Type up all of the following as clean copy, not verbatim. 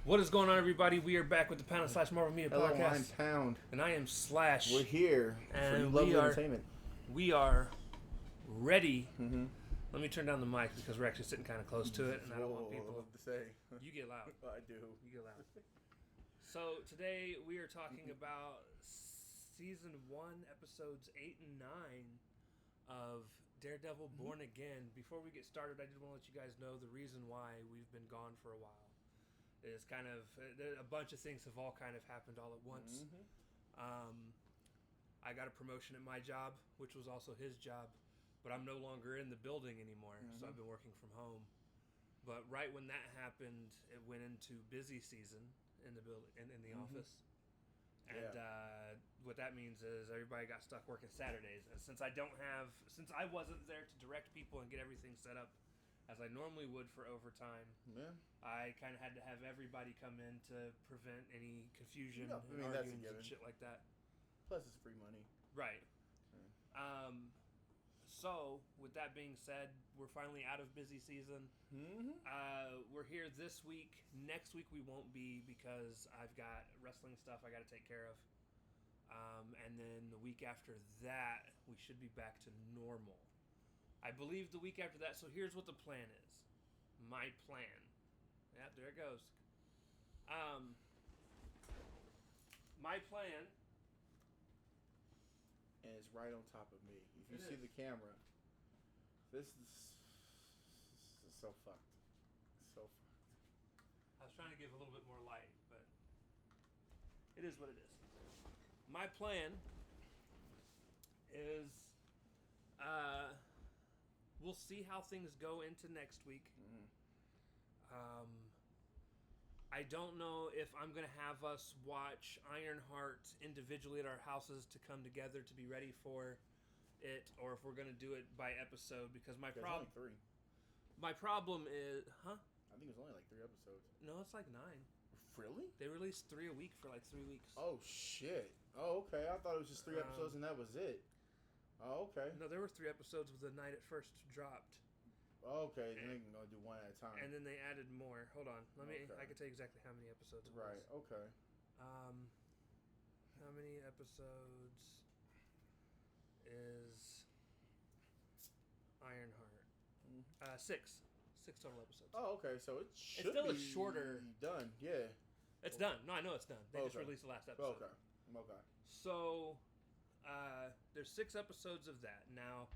What is going on, everybody? We are back with the Pound / Marvel Media Hello, Podcast. I'm Pound. And I am Slash. We're here and for you lovely entertainment. We are ready. Mm-hmm. Let me turn down the mic because we're actually sitting kind of close to it, and I don't want people to say. You get loud. I do. You get loud. So today we are talking about Season 1, Episodes 8 and 9 of Daredevil Born Again. Before we get started, I just want to let you guys know the reason why we've been gone for a while. Is kind of a bunch of things have all kind of happened all at once. Mm-hmm. I got a promotion at my job, which was also his job, but I'm no longer in the building anymore, so I've been working from home. But right when that happened, it went into busy season in the building, in the office. And what that means is everybody got stuck working Saturdays. And since I wasn't there to direct people and get everything set up as I normally would for overtime, I kind of had to have everybody come in to prevent any confusion and arguments and shit like that. Plus, it's free money. Right. So, with that being said, we're finally out of busy season. Mm-hmm. We're here this week. Next week we won't be because I've got wrestling stuff I got to take care of. And then the week after that, we should be back to normal. I believe the week after that. So here's what the plan is. My plan. Yeah, there it goes. My plan. And it's right on top of me. If you see the camera, this is so fucked. So fucked. I was trying to give a little bit more light, but it is what it is. My plan is, we'll see how things go into next week. I don't know if I'm going to have us watch Ironheart individually at our houses to come together to be ready for it, or if we're going to do it by episode, because my problem... There's only 3. My problem is... Huh? I think it was only like 3 episodes. No, it's like 9. Really? They released 3 a week for like 3 weeks. Oh, shit. Oh, okay. I thought it was just 3 episodes and that was it. Oh, okay. No, there were 3 episodes the night it first dropped. Oh, okay. Then they can go do one at a time. And then they added more. Hold on. I can tell you exactly how many episodes it was. Right, okay. How many episodes is Ironheart? 6. 6 total episodes. Oh, okay. So it should it's still be a shorter... done, yeah. It's done. No, I know it's done. They just released the last episode. Okay. So, there's 6 episodes of that. Now,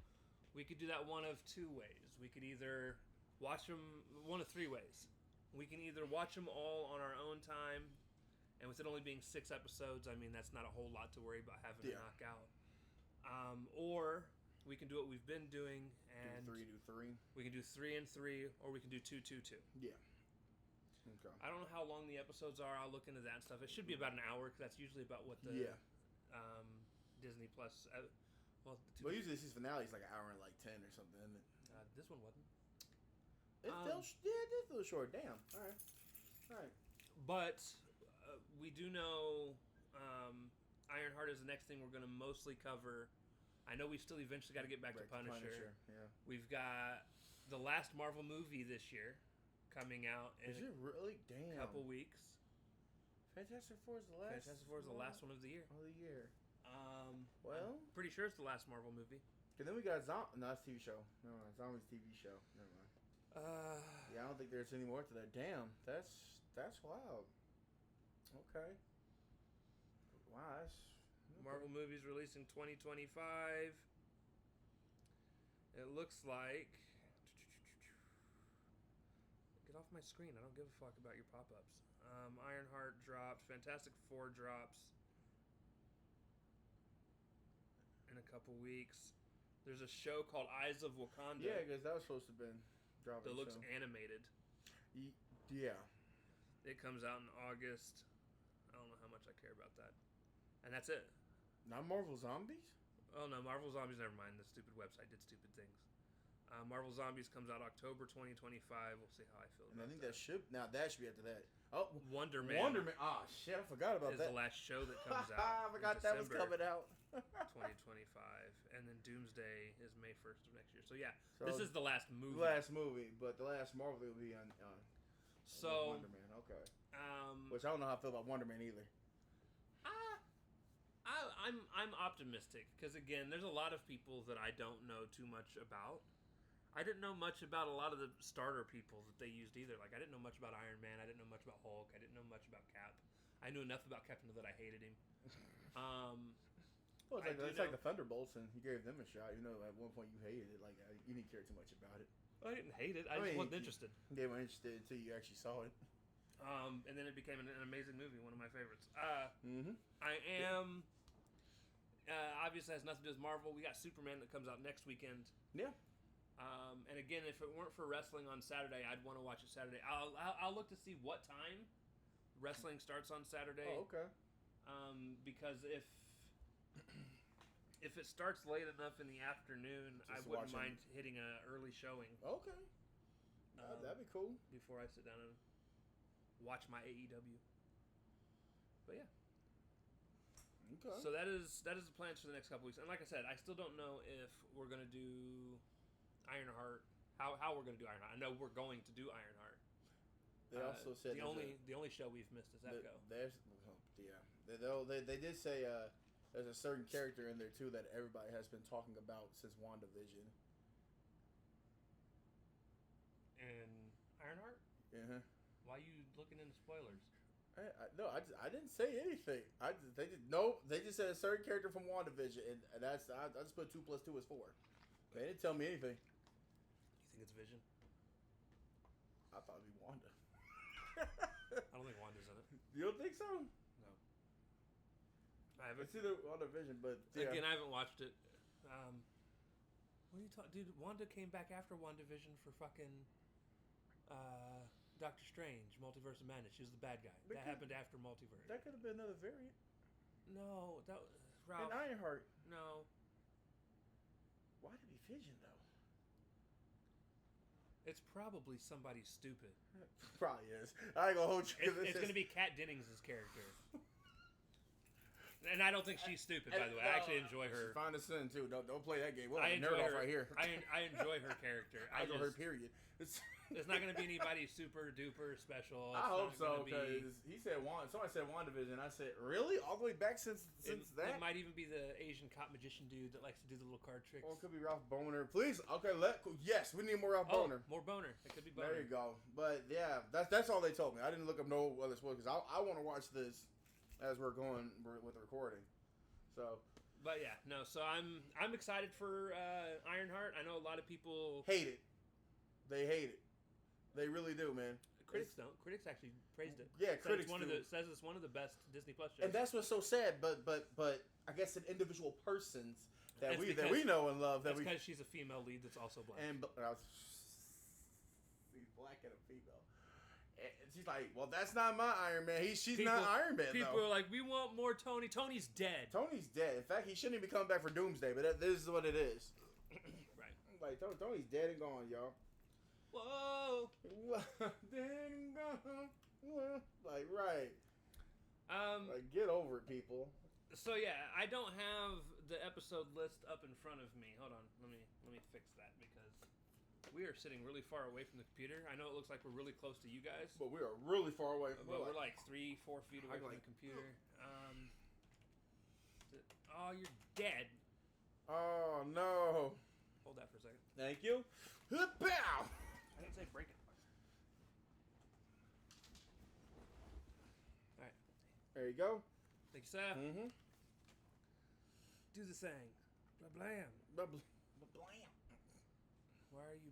we could do that one of 2 ways. We could either watch them one of 3 ways. We can either watch them all on our own time, and with it only being 6 episodes, I mean, that's not a whole lot to worry about having to knock out. Or we can do what we've been doing and do 3. We can do 3 and 3, or we can do 2, 2, 2. Yeah. Okay. I don't know how long the episodes are. I'll look into that and stuff. It should be about an hour, because that's usually about what the Disney Plus. Well, usually this finale is like an hour and like 10 or something, isn't it? This one wasn't. It did feel short. Damn. All right. But we do know Ironheart is the next thing we're going to mostly cover. I know we still eventually got to get back to Punisher. Yeah. We've got the last Marvel movie this year coming out in a couple weeks. Fantastic Four is the last. Fantastic Four is the last one of the year. Well, I'm pretty sure it's the last Marvel movie. And then we got no, it's TV show. Never mind. Zombies TV show. Never mind. Yeah, I don't think there's any more to that. Damn, that's wild. Okay. Wow, that's... Okay. Marvel movies releasing 2025. It looks like... Get off my screen. I don't give a fuck about your pop-ups. Ironheart dropped. Fantastic Four drops in a couple weeks. There's a show called Eyes of Wakanda. Yeah, because that was supposed to have been dropping. That looks animated. Yeah. It comes out in August. I don't know how much I care about that. And that's it. Not Marvel Zombies? Oh, no. Marvel Zombies, never mind. The stupid website did stupid things. Marvel Zombies comes out October 2025. We'll see how I feel about that. And I think that should be after that. Oh, Wonder Man. Oh, shit. I forgot about that. Is the last show that comes out. I forgot that was coming out. 2025. And then Doomsday is May 1st of next year. So, yeah. This is the last movie. The last movie. But the last Marvel will be on So, Wonder Man. Okay. Which I don't know how I feel about Wonder Man either. I'm optimistic because again, there's a lot of people that I don't know too much about. I didn't know much about a lot of the starter people that they used either. Like I didn't know much about Iron Man. I didn't know much about Hulk. I didn't know much about Cap. I knew enough about Cap to know that I hated him. Well, it's like the Thunderbolts, and you gave them a shot. You know, at one point you hated it. Like you didn't care too much about it. Well, I didn't hate it. I just wasn't interested. They weren't interested until you actually saw it. And then it became an amazing movie, one of my favorites. I am. Obviously, has nothing to do with Marvel. We got Superman that comes out next weekend. Yeah. And again, if it weren't for wrestling on Saturday, I'd want to watch it Saturday. I'll look to see what time wrestling starts on Saturday. Oh, okay. Because if it starts late enough in the afternoon, I wouldn't mind hitting an early showing. Okay. That'd be cool. Before I sit down and watch my AEW. But yeah. Okay. So that is the plans for the next couple weeks. And like I said, I still don't know if we're gonna do Ironheart. How we're gonna do Ironheart. I know we're going to do Ironheart. They also said the only show we've missed is Echo. They did say there's a certain character in there too that everybody has been talking about since WandaVision. And Ironheart? Uh-huh. Why are you looking into spoilers? I didn't say anything. They just said a certain character from WandaVision, and that's I just put 2 + 2 is 4. They didn't tell me anything. You think it's Vision? I thought it'd be Wanda. I don't think Wanda's in it. You don't think so? No. I haven't. It's either WandaVision, but yeah. Again, I haven't watched it. What are you talking, dude? Wanda came back after WandaVision for fucking Doctor Strange, Multiverse of Madness. She was the bad guy. That happened after Multiverse. That could have been another variant. No, that was Ralph. And Ironheart. No. Why'd it be Vision though? It's probably somebody stupid. Probably is. I ain't gonna hold you. It's gonna be Kat Dennings' character. And I don't think she's stupid, by the way. I actually enjoy her. She's fine to sin too. Don't play that game. We'll I nerd enjoy off her. right here. I enjoy her character. I enjoy her. Period. There's not going to be anybody super duper special. I hope so, because he said somebody said WandaVision. I said, really? All the way back since that? It might even be the Asian cop magician dude that likes to do the little card tricks. Or it could be Ralph Boner. Please, okay, yes, we need more Ralph Boner. More Boner. It could be Boner. There you go. But yeah, that's all they told me. I didn't look up no other spoilers because I want to watch this as we're going with the recording. So. But yeah, no. So I'm excited for Ironheart. I know a lot of people hate it. They hate it. They really do, man. Critics don't. Critics actually praised it. Yeah, critics says it's one of the best Disney Plus shows. And that's what's so sad. But I guess an individual persons that we know and love. That's because she's a female lead that's also black. And she's black and a female. And she's like, well, that's not my Iron Man. She's not Iron Man. People are like, we want more Tony. Tony's dead. Tony's dead. In fact, he shouldn't even be coming back for Doomsday. But this is what it is. Right. Like Tony's dead and gone, y'all. Whoa. Then gone. Like, right. Like, get over it, people. So yeah, I don't have the episode list up in front of me. Hold on, let me fix that because we are sitting really far away from the computer. I know it looks like we're really close to you guys, but we are really far away. But we're like 3-4 feet away from the computer. Oh, you're dead. Oh no. Hold that for a second. Thank you. Pow. I didn't say break it. All right. There you go. Thank you, sir. Mm-hmm. Do the thing. Blah-blam. Blah-blam. Why are you...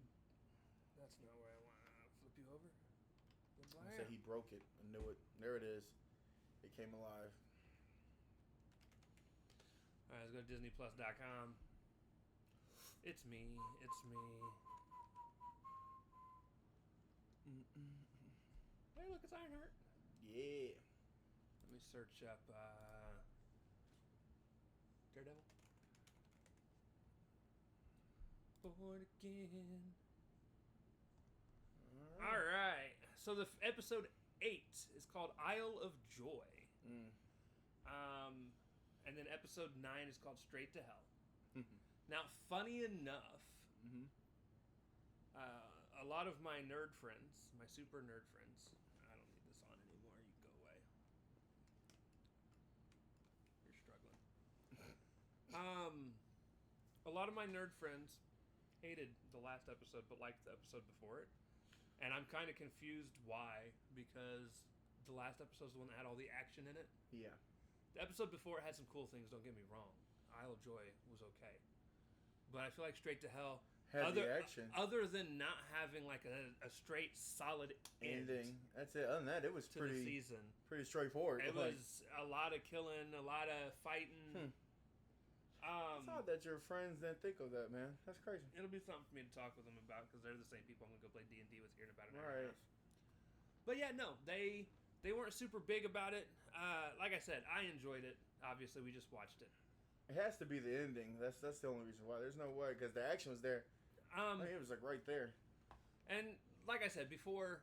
That's not where I want to flip you over. Blah-blam. I said he broke it. I knew it. There it is. It came alive. All right, let's go to DisneyPlus.com. It's me. It's me. Hey, look, it's Ironheart. Yeah. Let me search up Daredevil. Born again. All right. So the episode 8 is called Isle of Joy. And then episode 9 is called Straight to Hell. Now, funny enough, a lot of my nerd friends, my super nerd friends, I don't need this on lot of my nerd friends hated the last episode, but liked the episode before it. And I'm kind of confused why, because the last episode is the one that had all the action in it. Yeah. The episode before it had some cool things, don't get me wrong. Isle of Joy was okay. But I feel like Straight to Hell, Had the action. other than not having like a straight, solid ending. That's it. Other than that, it was to the season. Pretty straightforward. It was a lot of killing, a lot of fighting. It's odd that your friends didn't think of that, man. That's crazy. It'll be something for me to talk with them about because they're the same people I'm gonna go play D&D with here in about an hour Right. and a half. But yeah, no, they weren't super big about it. Like I said, I enjoyed it. Obviously, we just watched it. It has to be the ending. That's the only reason why. There's no way because the action was there. It was like right there. And like I said before,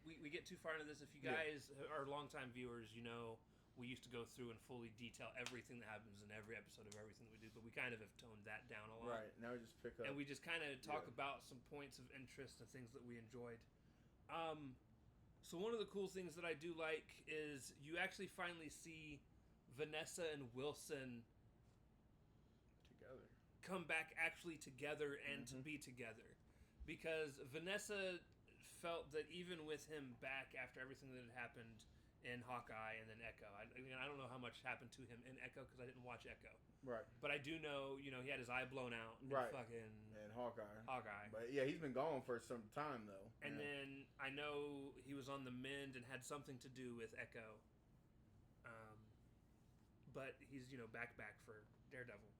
we get too far into this. If you guys are longtime viewers, you know we used to go through and fully detail everything that happens in every episode of everything that we do, but we kind of have toned that down a lot. Right, now we just pick up. And we just kind of talk about some points of interest and things that we enjoyed. So one of the cool things that I do like is you actually finally see Vanessa and Wilson together. Come back actually together and to be together. Because Vanessa felt that even with him back after everything that had happened in Hawkeye and then Echo, I don't know how much happened to him in Echo because I didn't watch Echo. Right. But I do know, he had his eye blown out. In right. Fucking and Hawkeye. Hawkeye. But yeah, he's been gone for some time though. And then I know he was on the mend and had something to do with Echo. But he's, back for Daredevil.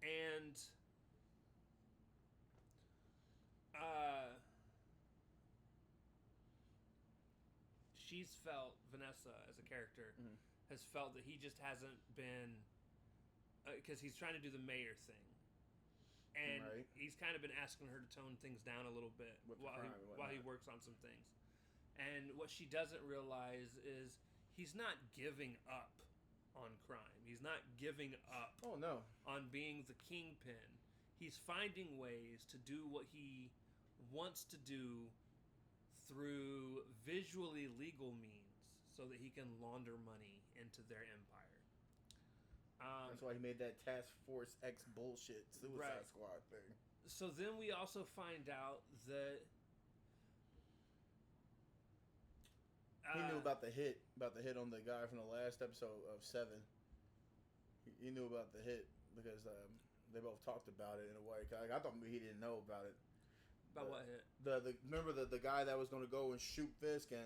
And she's felt, Vanessa as a character, has felt that he just hasn't been, because he's trying to do the mayor thing. And he's kind of been asking her to tone things down a little bit while he works on some things. And what she doesn't realize is he's not giving up on crime. He's not giving up on being the kingpin. He's finding ways to do what he wants to do through visually legal means so that he can launder money into their empire. That's why he made that Task Force X bullshit Suicide Squad thing. So then we also find out that he knew about the hit on the guy from the last episode of 7. He knew about the hit because they both talked about it in a way. I thought he didn't know about it. About what hit? Remember the guy that was going to go and shoot Fisk and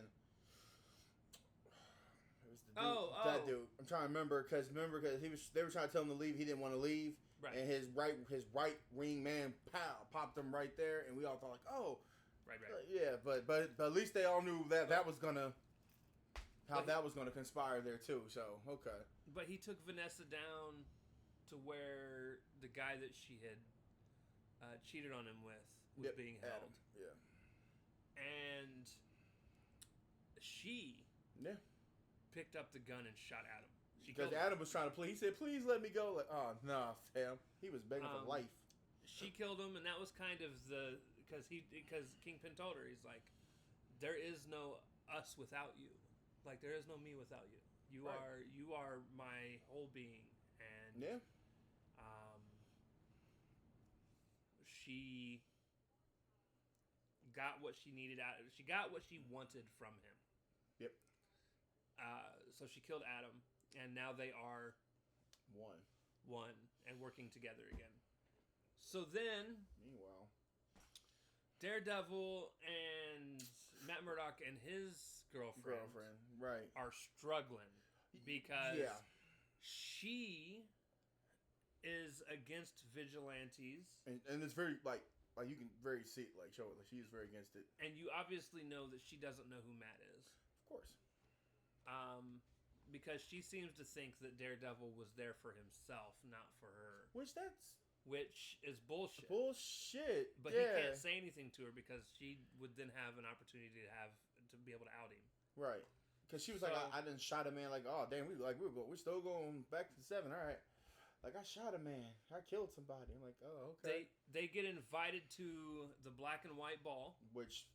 it was the dude, that dude. I'm trying to remember because they were trying to tell him to leave. He didn't want to leave. Right. And his right wing man popped him right there, and we all thought like, oh, right. Yeah, but at least they all knew that was gonna that was gonna conspire there too. So okay. But he took Vanessa down to where the guy that she had cheated on him with was being held. Adam. Yeah. And she picked up the gun and shot Adam. Because Adam was trying to plead. He said, please let me go. Like, oh, nah, fam. He was begging for life. She killed him, and that was kind of because Kingpin told her, he's like, there is no us without you. Like, there is no me without you. You are my whole being. And she got what she needed out of it. She got what she wanted from him. Yep. So she killed Adam. And now they are one and working together again. So then, meanwhile, Daredevil and Matt Murdock and his girlfriend are struggling because she is against vigilantes, and it's very like you can very see it, like show it, like she's very against it. And you obviously know that she doesn't know who Matt is, of course. Because she seems to think that Daredevil was there for himself, not for her. Which is bullshit. Bullshit. But he can't say anything to her because she would then have an opportunity to be able to out him. Right. Because she was like, I done shot a man. Like, oh damn, we're still going back to 7. All right. Like, I shot a man. I killed somebody. I'm like, oh, okay. They get invited to the black and white ball. Which,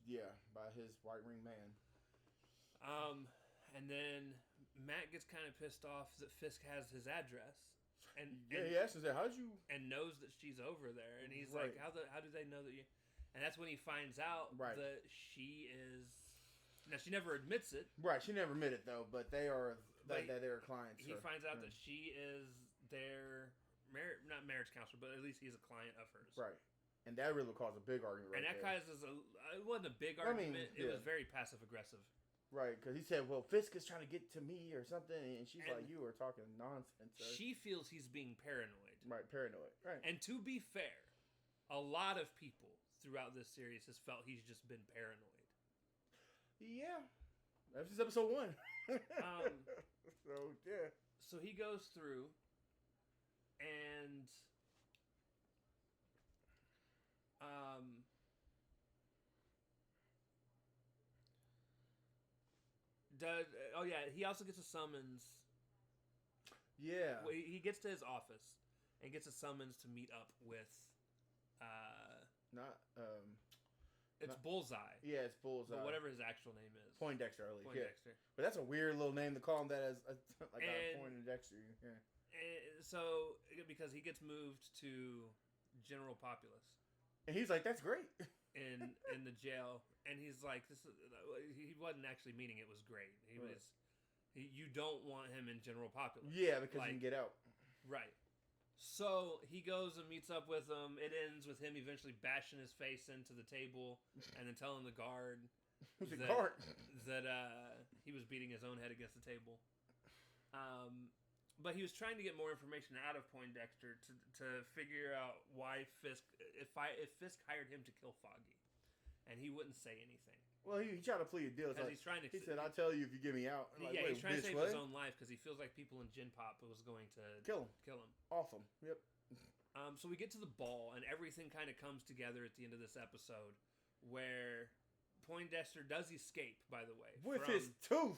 by his right ring man. And then Matt gets kind of pissed off that Fisk has his address. he asks her, "How'd you?" And knows that she's over there, and he's like, "How do they know that you?" And that's when he finds out that she is. Now she never admits it. Right, she never admitted though, but they are they're clients. He finds out that she is their not marriage counselor, but at least he's a client of hers. Right. And that really caused a big argument. And that causes it wasn't a big argument. It was very passive aggressive. Right, because he said, "Well, Fisk is trying to get to me or something," and she's like, "You are talking nonsense." Sir. She feels he's being paranoid. Right, paranoid. Right. And to be fair, a lot of people throughout this series has felt he's just been paranoid. Yeah, ever since episode 1. So yeah. So he goes through, and he also gets a summons. Yeah. He gets to his office and gets a summons to meet up with. It's Bullseye. Yeah, it's Bullseye. But whatever his actual name is. Poindexter, at least. Poindexter. Yeah. But that's a weird little name to call him that as a Poindexter. Yeah. So, because he gets moved to General Populace. And he's like, "That's great." In the jail. And he's like, he wasn't actually meaning it was great. You don't want him in General Populace. Yeah, because he can get out. Right. So he goes and meets up with him. It ends with him eventually bashing his face into the table and then telling the guard that he was beating his own head against the table. But he was trying to get more information out of Poindexter to figure out why Fisk, if Fisk hired him to kill Foggy, and he wouldn't say anything. Well, he tried to plead a deal. Because he's trying to. He said, "I'll tell you if you get me out." Like, he's trying to save his own life because he feels like people in Gen Pop was going to kill him. Off him. Yep. So we get to the ball, and everything kind of comes together at the end of this episode, where Poindexter does escape. By the way, with his tooth.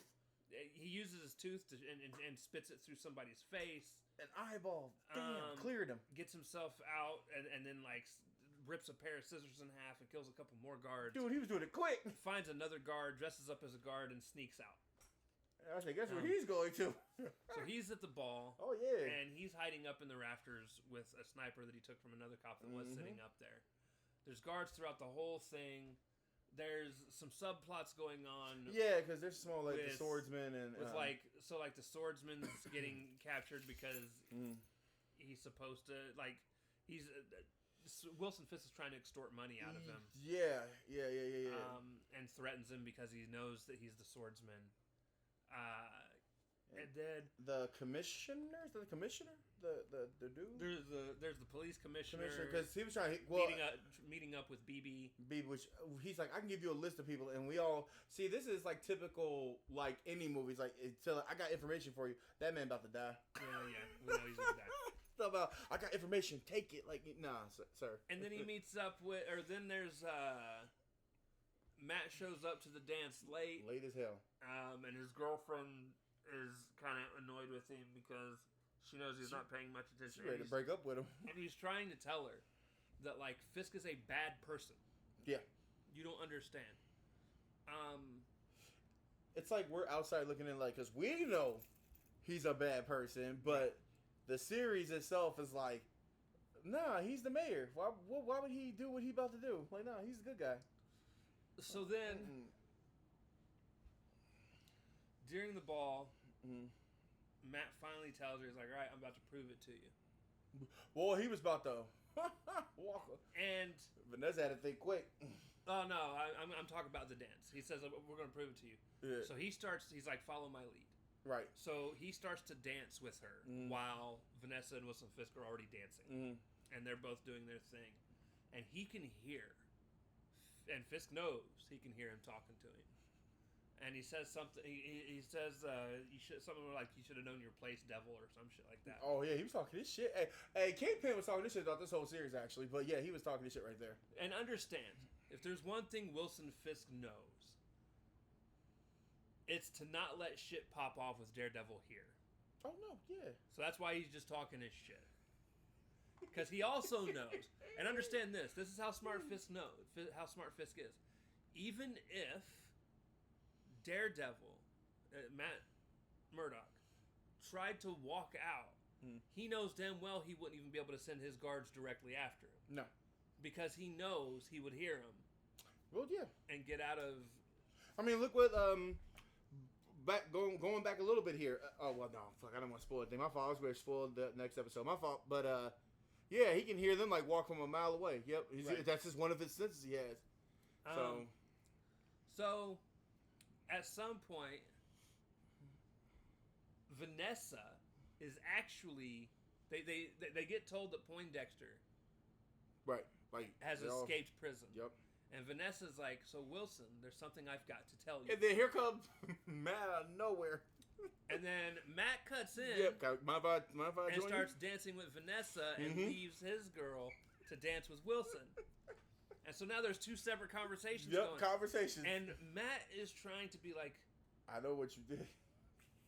He uses his tooth and spits it through somebody's face. An eyeball. Damn, cleared him. Gets himself out and then rips a pair of scissors in half and kills a couple more guards. Dude, he was doing it quick. Finds another guard, dresses up as a guard, and sneaks out. I think guess where he's going to. So he's at the ball. Oh, yeah. And he's hiding up in the rafters with a sniper that he took from another cop that was sitting up there. There's guards throughout the whole thing. There's some subplots going on. Yeah, because there's small the swordsman and the swordsman's getting captured because he's supposed to he's Wilson Fisk is trying to extort money out of him. Yeah. And threatens him because he knows that he's the swordsman. And then the commissioner, is that the commissioner? The dude? There's the police commissioner because he was trying meeting up with BB, which he's like, "I can give you a list of people," and we all see this is like typical any movies. Until I got information for you, that man about to die. Yeah, we know he's gonna die. About I got information, take it. Nah, sir. And then he meets up with, or then there's Matt shows up to the dance late as hell. And his girlfriend is kind of annoyed with him because she knows he's not paying much attention. She's ready to break up with him. And he's trying to tell her that Fisk is a bad person. Yeah. You don't understand. It's like we're outside looking in because we know he's a bad person, but the series itself is like, nah, he's the mayor. Why would he do what he about to do? Nah, he's a good guy. So then, during the ball, Matt finally tells her, he's like, "All right, I'm about to prove it to you." Well, he was about to walk. And Vanessa had to think quick. Oh, no, I'm talking about the dance. He says, "We're going to prove it to you." Yeah. So he's like, "Follow my lead." Right. So he starts to dance with her while Vanessa and Wilson Fisk are already dancing. And they're both doing their thing. And he can hear, and Fisk knows he can hear him talking to him. And he says something, he says, something like, "You should have known your place, devil," or some shit like that. Oh, yeah, he was talking this shit. Hey, Kingpin was talking this shit about this whole series, actually. But yeah, he was talking this shit right there. And understand, if there's one thing Wilson Fisk knows, it's to not let shit pop off with Daredevil here. Oh, no, yeah. So that's why he's just talking his shit. Because he also knows, and understand this is how smart Fisk knows, how smart Fisk is. Even if Daredevil, Matt Murdock, tried to walk out he knows damn well he wouldn't even be able to send his guards directly after him. No. Because he knows he would hear him. Well, yeah. And get out of... I mean, look what... going back a little bit here. Oh, well, no. Fuck, I don't want to spoil it. My fault. I was going to spoil the next episode. My fault. But, yeah, he can hear them, like, walk from a mile away. Yep. Right. That's just one of his senses he has. So, at some point, Vanessa is actually... They get told that Poindexter... Right. Like, has escaped prison. Yep. And Vanessa's like, so Wilson, there's something I've got to tell you. And then here comes Matt out of nowhere. And then Matt cuts in. Yep. My bad. And starts dancing with Vanessa and leaves his girl to dance with Wilson. And so now there's two separate conversations going. Conversations. And Matt is trying to be like, I know what you did.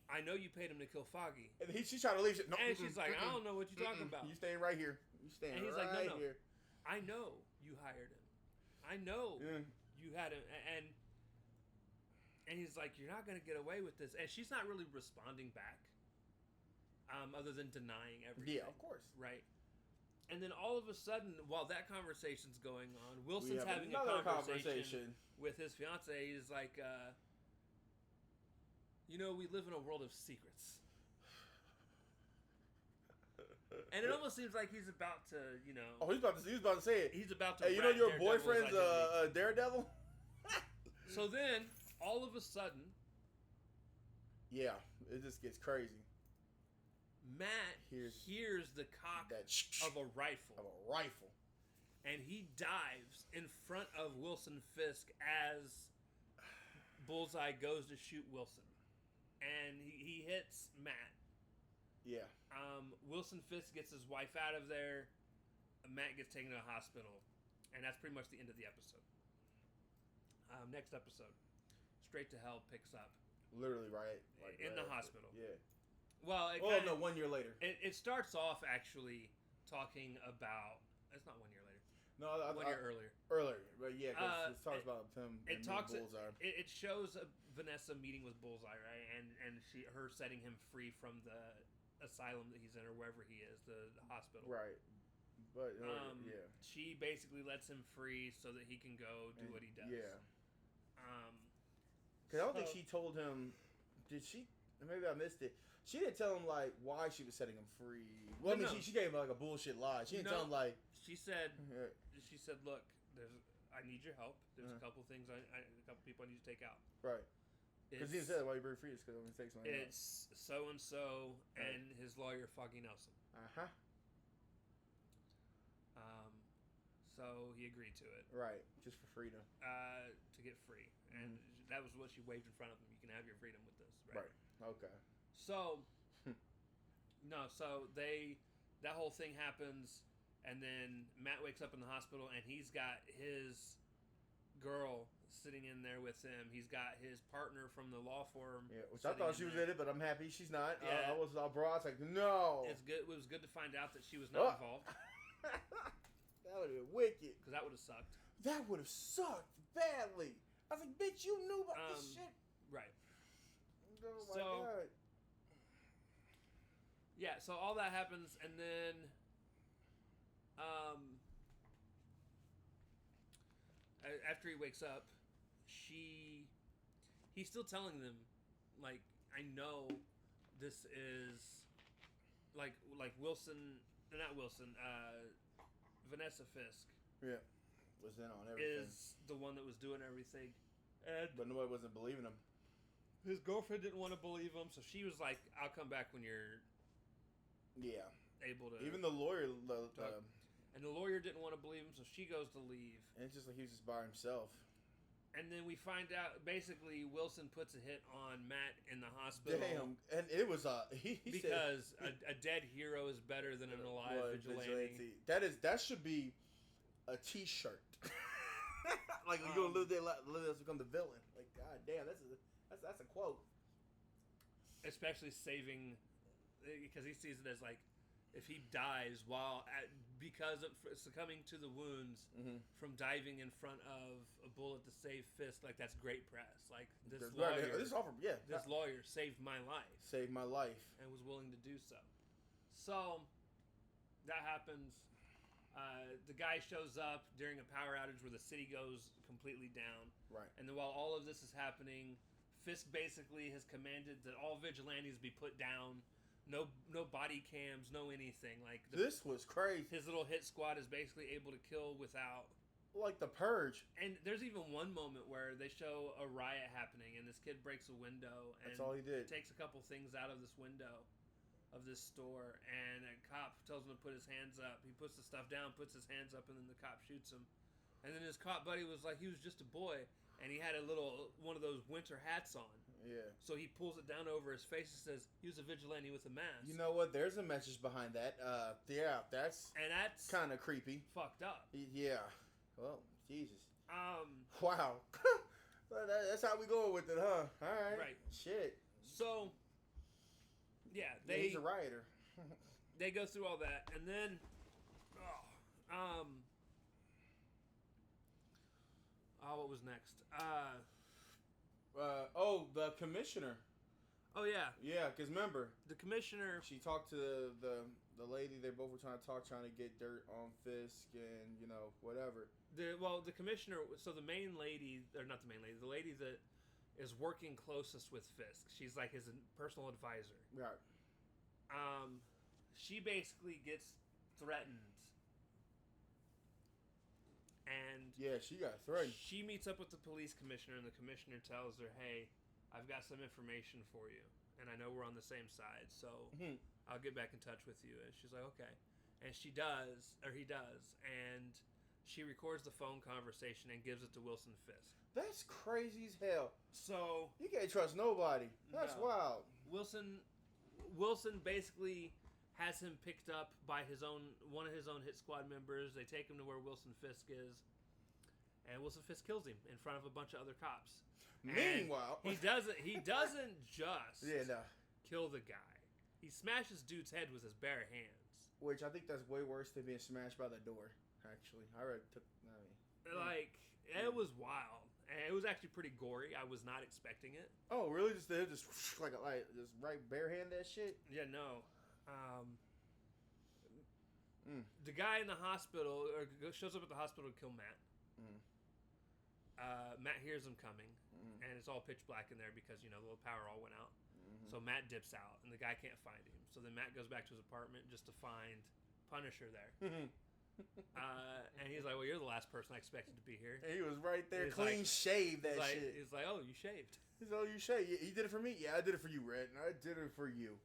I know you paid him to kill Foggy. And she's trying to leave. No, and she's like, I don't know what you're talking about. You staying right here. You staying right here. And he's like, no. I know you hired him. I know you had him. And he's like, you're not going to get away with this. And she's not really responding back. Other than denying everything. Yeah, of course. Right. And then all of a sudden, while that conversation's going on, Wilson's having a conversation with his fiance. He's like, we live in a world of secrets. And it almost seems like he's about to, Oh, he's about to say it. He's about to. Hey, your boyfriend's a Daredevil. So then, all of a sudden, yeah, it just gets crazy. Matt hears the cock of a rifle. And he dives in front of Wilson Fisk as Bullseye goes to shoot Wilson. And he hits Matt. Yeah. Wilson Fisk gets his wife out of there. Matt gets taken to a hospital. And that's pretty much the end of the episode. Next episode. Straight to Hell picks up. Literally, right? In the hospital. Yeah. Well, 1 year later. It starts off actually talking about... It's not 1 year later. No, 1 year earlier. Earlier, but yeah, because it talks about him and Bullseye. It shows Vanessa meeting with Bullseye, right? And her setting him free from the asylum that he's in, or wherever he is, the hospital. Right. But yeah, she basically lets him free so that he can go do what he does. Yeah. Because I don't think she told him. Did she? Maybe I missed it. She didn't tell him like why she was setting him free. Well, she gave him like a bullshit lie. She didn't tell him like. She said, look, I need your help. There's a couple things, a couple people I need to take out. Right. Because he said why you break free is because I'm going to take something out. It's so and so and his lawyer Foggy Nelson. So he agreed to it. Right, just for freedom. To get free, and that was what she waved in front of him. You can have your freedom with this, right? Right. Okay. So, that whole thing happens, and then Matt wakes up in the hospital, and he's got his girl sitting in there with him. He's got his partner from the law firm. Yeah, which I thought she was in it, but I'm happy she's not. Yeah. I was all bro. I was like, no. It's good. It was good to find out that she was not involved. That would have been wicked. Because that would have sucked. That would have sucked badly. I was like, bitch, you knew about this shit. Right. Oh, my God. Yeah, so all that happens, and then... after he wakes up, he's still telling them, like, I know this is... Like Wilson... Not Wilson, Vanessa Fisk. Yeah. Was in on everything. Is the one that was doing everything. But nobody wasn't believing him. His girlfriend didn't want to believe him, so she was like, I'll come back when you're able to... Even the lawyer... and the lawyer didn't want to believe him, so she goes to leave. And it's just like he was just by himself. And then we find out, basically, Wilson puts a hit on Matt in the hospital. Damn. And it was, because a dead hero is better than an alive vigilante. That should be a t-shirt. Like, you're going to live there, let's become the villain. Like, god damn, that's a quote. Especially saving, because he sees it as like, if he dies because of succumbing to the wounds from diving in front of a bullet to save Fisk, like that's great press. Like this lawyer saved my life. Saved my life. And was willing to do so. So that happens. The guy shows up during a power outage where the city goes completely down. Right. And then while all of this is happening, Fisk basically has commanded that all vigilantes be put down. No body cams, no anything. Like this was crazy. His little hit squad is basically able to kill without... Like the Purge. And there's even one moment where they show a riot happening and this kid breaks a window. And that's all he did. Takes a couple things out of this window of this store, and a cop tells him to put his hands up. He puts the stuff down, puts his hands up, and then the cop shoots him. And then his cop buddy was like, he was just a boy, and he had one of those winter hats on. Yeah. So he pulls it down over his face and says, he was a vigilante with a mask. You know what? There's a message behind that. Yeah, that's kind of creepy. Fucked up. Yeah. Well, Jesus. Wow. That's how we going with it, huh? All right. Right. Shit. So, yeah, he's a rioter. They go through all that, and then, what was next? The commissioner. Oh yeah. Yeah, because remember, the commissioner. She talked to the lady. They both were trying to get dirt on Fisk and whatever. The commissioner. So the main lady, or not the main lady, the lady that is working closest with Fisk. She's like his personal advisor. Right. She basically gets threatened. And yeah, she got threatened. She meets up with the police commissioner, and the commissioner tells her, "Hey, I've got some information for you, and I know we're on the same side, so I'll get back in touch with you." And she's like, "Okay," and he does, and she records the phone conversation and gives it to Wilson Fisk. That's crazy as hell. So you can't trust nobody. That's wild. Wilson basically has him picked up by one of his own hit squad members. They take him to where Wilson Fisk is, and Wilson Fisk kills him in front of a bunch of other cops. Meanwhile, he doesn't just kill the guy. He smashes dude's head with his bare hands. Which I think that's way worse than being smashed by the door. Actually, it was wild. And it was actually pretty gory. I was not expecting it. Oh, really? Just like just right bare hand that shit? Yeah, no. The guy in the hospital shows up at the hospital to kill Matt. Matt hears him coming, and it's all pitch black in there because the little power all went out. So Matt dips out, and the guy can't find him. So then Matt goes back to his apartment just to find Punisher there. And he's like, "Well, you're the last person I expected to be here." And he was right there, clean shaved. Shit. He's like, "Oh, you shaved." He's like, "Oh, you shaved. You did it for me? Yeah, I did it for you, Red. I did it for you."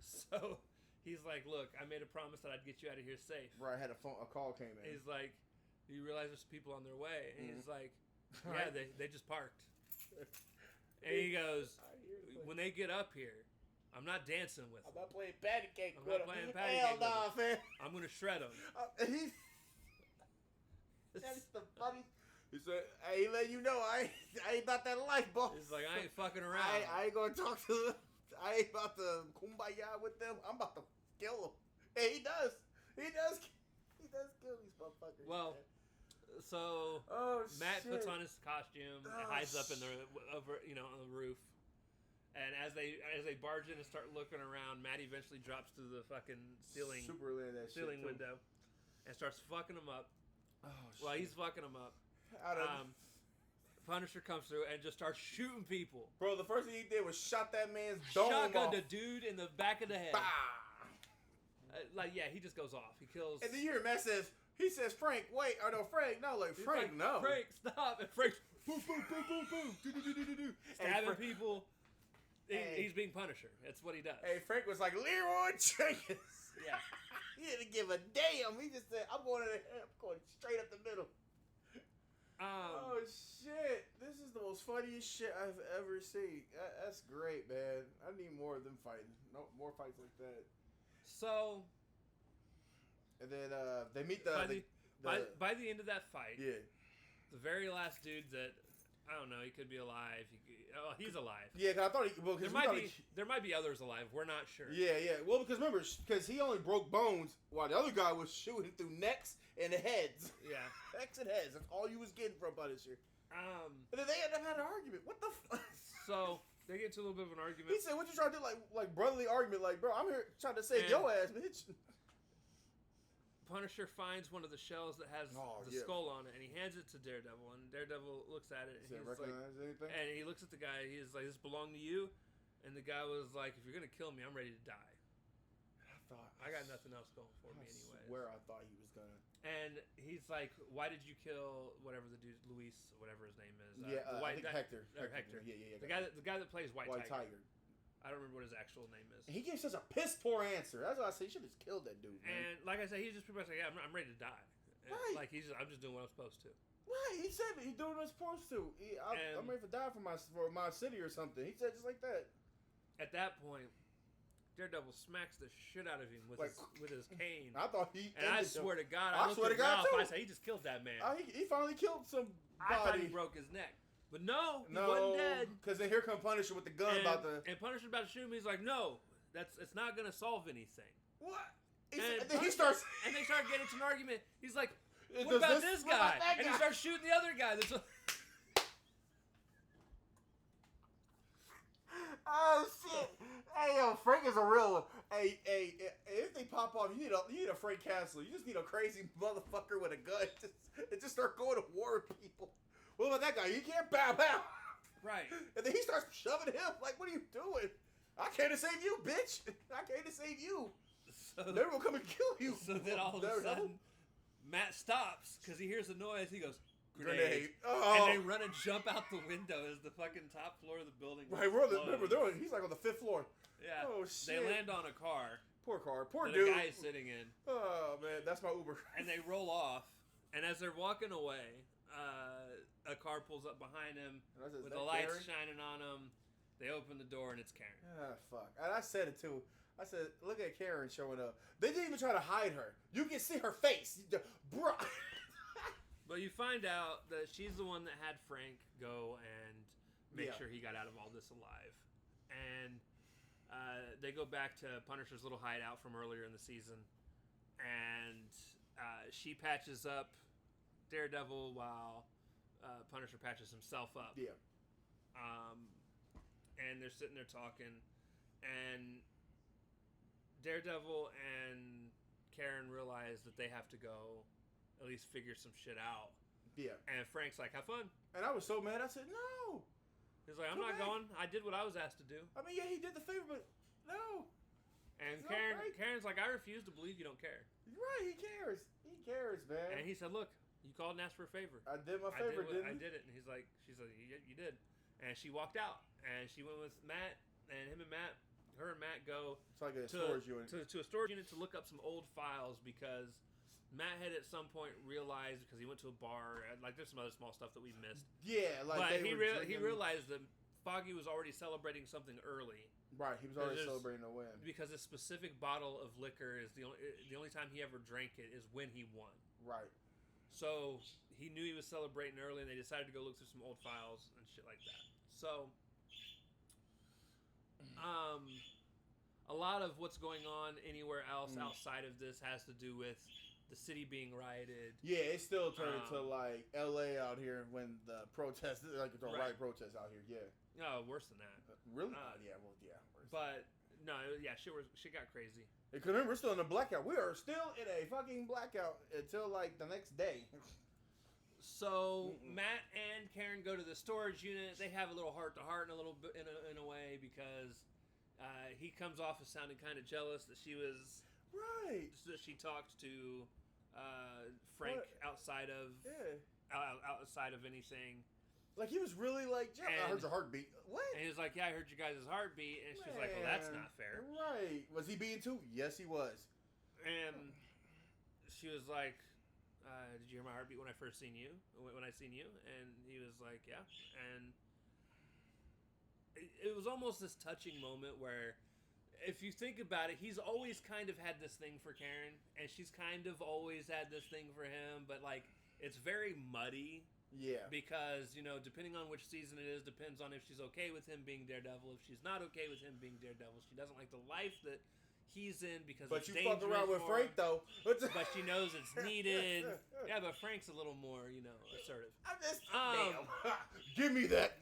So he's like, "Look, I made a promise that I'd get you out of here safe." Right, I had a call came in. He's like, "Do you realize there's people on their way?" And he's like, "Yeah, they just parked." And he goes, "When they get up here, I'm not dancing with them. I'm not playing patty cake I'm with not them. playing patty cake with them. Man. I'm going to shred them." That's the funny. He said, "Hey, let you know, I ain't about that life, boss." He's like, "I ain't fucking around. I ain't going to talk to them. I ain't about to kumbaya with them. I'm about to kill them." And he does. He does kill these motherfuckers. Well, man. So Matt puts on his costume and hides up in on the roof. And as they barge in and start looking around, Matt eventually drops through the fucking ceiling window and starts fucking them up. Oh, shit. Well, he's fucking them up. Punisher comes through and just starts shooting people. Bro, the first thing he did was shot that man's dome Shotgun off. the dude in the back of the head. Bah! He just goes off. He kills. And then you hear Matt he says, "Frank, wait." Or no, Frank, no. Like, Frank, no. Frank, stop. And Frank's boom, boom, boom, boom, boom. Do. Stabbing people. He's being Punisher. That's what he does. Hey, Frank was like, "Leroy Jenkins." Yeah. He didn't give a damn. He just said, I'm going straight up the middle. Oh, shit. This is the most funniest shit I've ever seen. That's great, man. I need more of them fighting. No, more fights like that. So. And then they meet by the end of that fight. Yeah. The very last dude that, I don't know, he could be alive. He's alive. Yeah, because I thought there might be others alive. We're not sure. Yeah. Well, because remember, he only broke bones while the other guy was shooting through necks and heads. Yeah. Necks and heads. That's all you was getting from Punisher. And then they ended up having an argument. What the fuck? So They get into a little bit of an argument. He said, "What you trying to do? Like brotherly argument? Like, bro, I'm here trying to save your ass, bitch." Punisher finds one of the shells that has the skull on it, and he hands it to Daredevil. And Daredevil looks at it, and he's recognize anything? And he looks at the guy. He's like, "This belong to you." And the guy was like, "If you're gonna kill me, I'm ready to die." I got nothing else going for me anyway. I swear I thought he was gonna. And he's like, "Why did you kill whatever the dude, Luis, whatever his name is?" I think Hector. Hector. Yeah. The guy that plays White Tiger. I don't remember what his actual name is. And he gave such a piss poor answer. That's why I said he should have killed that dude. Man. And like I said, he's just pretty much like, "Yeah, I'm ready to die." And right. Like I'm just doing what I'm supposed to. Right. He said he's doing what he's supposed to. I'm ready to die for my city or something. He said just like that. At that point, Daredevil smacks the shit out of him with his cane. I thought he. And I swear to God, I swear to God too. I said he just killed that man. He finally killed somebody. I thought he broke his neck, but no, he wasn't dead. Because then here come Punisher with the gun and Punisher's about to shoot him. He's like, "No, it's not gonna solve anything." What? And then they start getting into an argument. He's like, "What about this guy?" And he starts shooting the other guy. Oh shit! Hey yo, Frank is a real one. Hey, if they pop off, you need a Frank Castle. You just need a crazy motherfucker with a gun and just start going to war with people. What about that guy? He can't bow. Right. And then he starts shoving him. Like, what are you doing? I came to save you, bitch. I came to save you. So they're gonna come and kill you. So then all of a sudden, Matt stops because he hears a noise. He goes, "Grenade!" Oh. And they run and jump out the window as the fucking top floor of the building. Right, he's like on the 5th floor. Yeah. Oh shit. They land on a car. Poor car. Poor that dude. The guy's sitting in. Oh man, that's my Uber. And they roll off. And as they're walking away, a car pulls up behind him with the lights shining on him. They open the door and it's Karen. Ah, fuck. And I said it too. I said, look at Karen showing up. They didn't even try to hide her. You can see her face. Bro. But you find out that she's the one that had Frank go and make sure he got out of all this alive. And they go back to Punisher's little hideout from earlier in the season. And she patches up Daredevil while Punisher patches himself up. Yeah. And they're sitting there talking. And Daredevil and Karen realize that they have to go at least figure some shit out. Yeah. And Frank's like, "Have fun." And I was so mad. I said, "No." He's like, "I'm not going. I did what I was asked to do." I mean, yeah, he did the favor, but no. And Karen's like, "I refuse to believe you don't care." Right, he cares. He cares, man. And he said, "Look, you called and asked for a favor. I did my favor, didn't I? I did it." And she's like, "You did." And she walked out. And she went with Matt. And her and Matt go it's like a storage unit. To a storage unit to look up some old files because Matt had at some point realized, because he went to a bar, like there's some other small stuff that we missed. Yeah, like but he realized that Foggy was already celebrating something early. Right, he was already celebrating a win. Because a specific bottle of liquor is the only time he ever drank it is when he won. Right. So he knew he was celebrating early, and they decided to go look through some old files and shit like that. So, a lot of what's going on anywhere else outside of this has to do with the city being rioted. Yeah, it still turned into like LA out here when the protests, like the riot protests out here. Yeah. No, worse than that. Really? Worse. But no, shit got crazy. Because remember, we're still in a blackout. We are still in a fucking blackout until like the next day. So Matt and Karen go to the storage unit. They have a little heart to heart in a little bit in a way because he comes off as sounding kind of jealous that she was that she talked to Frank outside of anything. Like he was really like, I heard your heartbeat. What? And he was like, "Yeah, I heard you guys' heartbeat." And she's like, "Well, that's not fair." Right? Was he being too? Yes, he was. And she was like, "Did you hear my heartbeat when I first seen you? When I seen you?" And he was like, "Yeah." And it was almost this touching moment where, if you think about it, he's always kind of had this thing for Karen, and she's kind of always had this thing for him, but like it's very muddy. Yeah. Because, depending on which season it is, depends on if she's okay with him being Daredevil. If she's not okay with him being Daredevil, she doesn't like the life that he's in because it's dangerous. But you fuck around with Frank, though. But she knows it's needed. Yeah, but Frank's a little more, assertive. I'm just, damn. Give me that.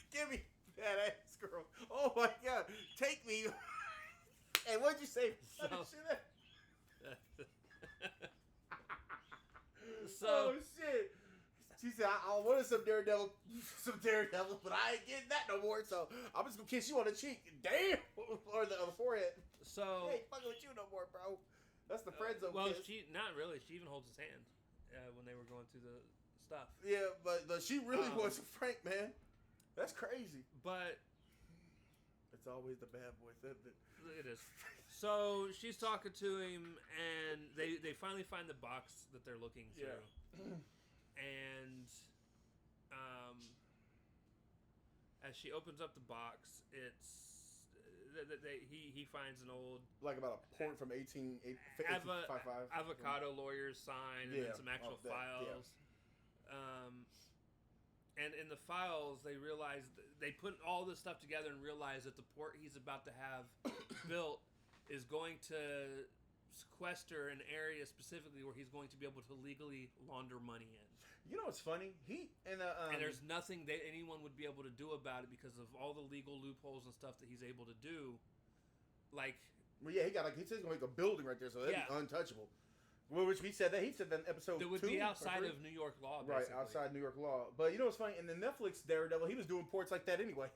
Give me that ass. girl. Oh my god, take me. Hey, what'd you say? Oh shit. She said, I wanted some Daredevil, but I ain't getting that no more. So I'm just gonna kiss you on the cheek, damn, or the forehead. So I ain't fucking with you no more, bro. That's the friend zone. Well, kiss. she not really. She even holds his hand when they were going through the stuff. Yeah, but she really wants Frank, man. That's crazy. But it's always the bad boy, isn't it? It is. So she's talking to him, and they finally find the box that they're looking through. Yeah. And as she opens up the box, it's he finds an old about a port from 1855 avocado lawyer's sign, and then some actual files. Yeah. And in the files, they realize they put all this stuff together and realize that the port he's about to have built is going to sequester an area specifically where he's going to be able to legally launder money in. You know what's funny? And there's nothing that anyone would be able to do about it because of all the legal loopholes and stuff that he's able to do. Like, well, yeah, he says he's gonna make a building right there, so that'd be untouchable. Well, which he said that in episode 2. That would be outside of New York law, basically. Right, outside New York law. But you know what's funny? In the Netflix Daredevil, he was doing ports like that anyway.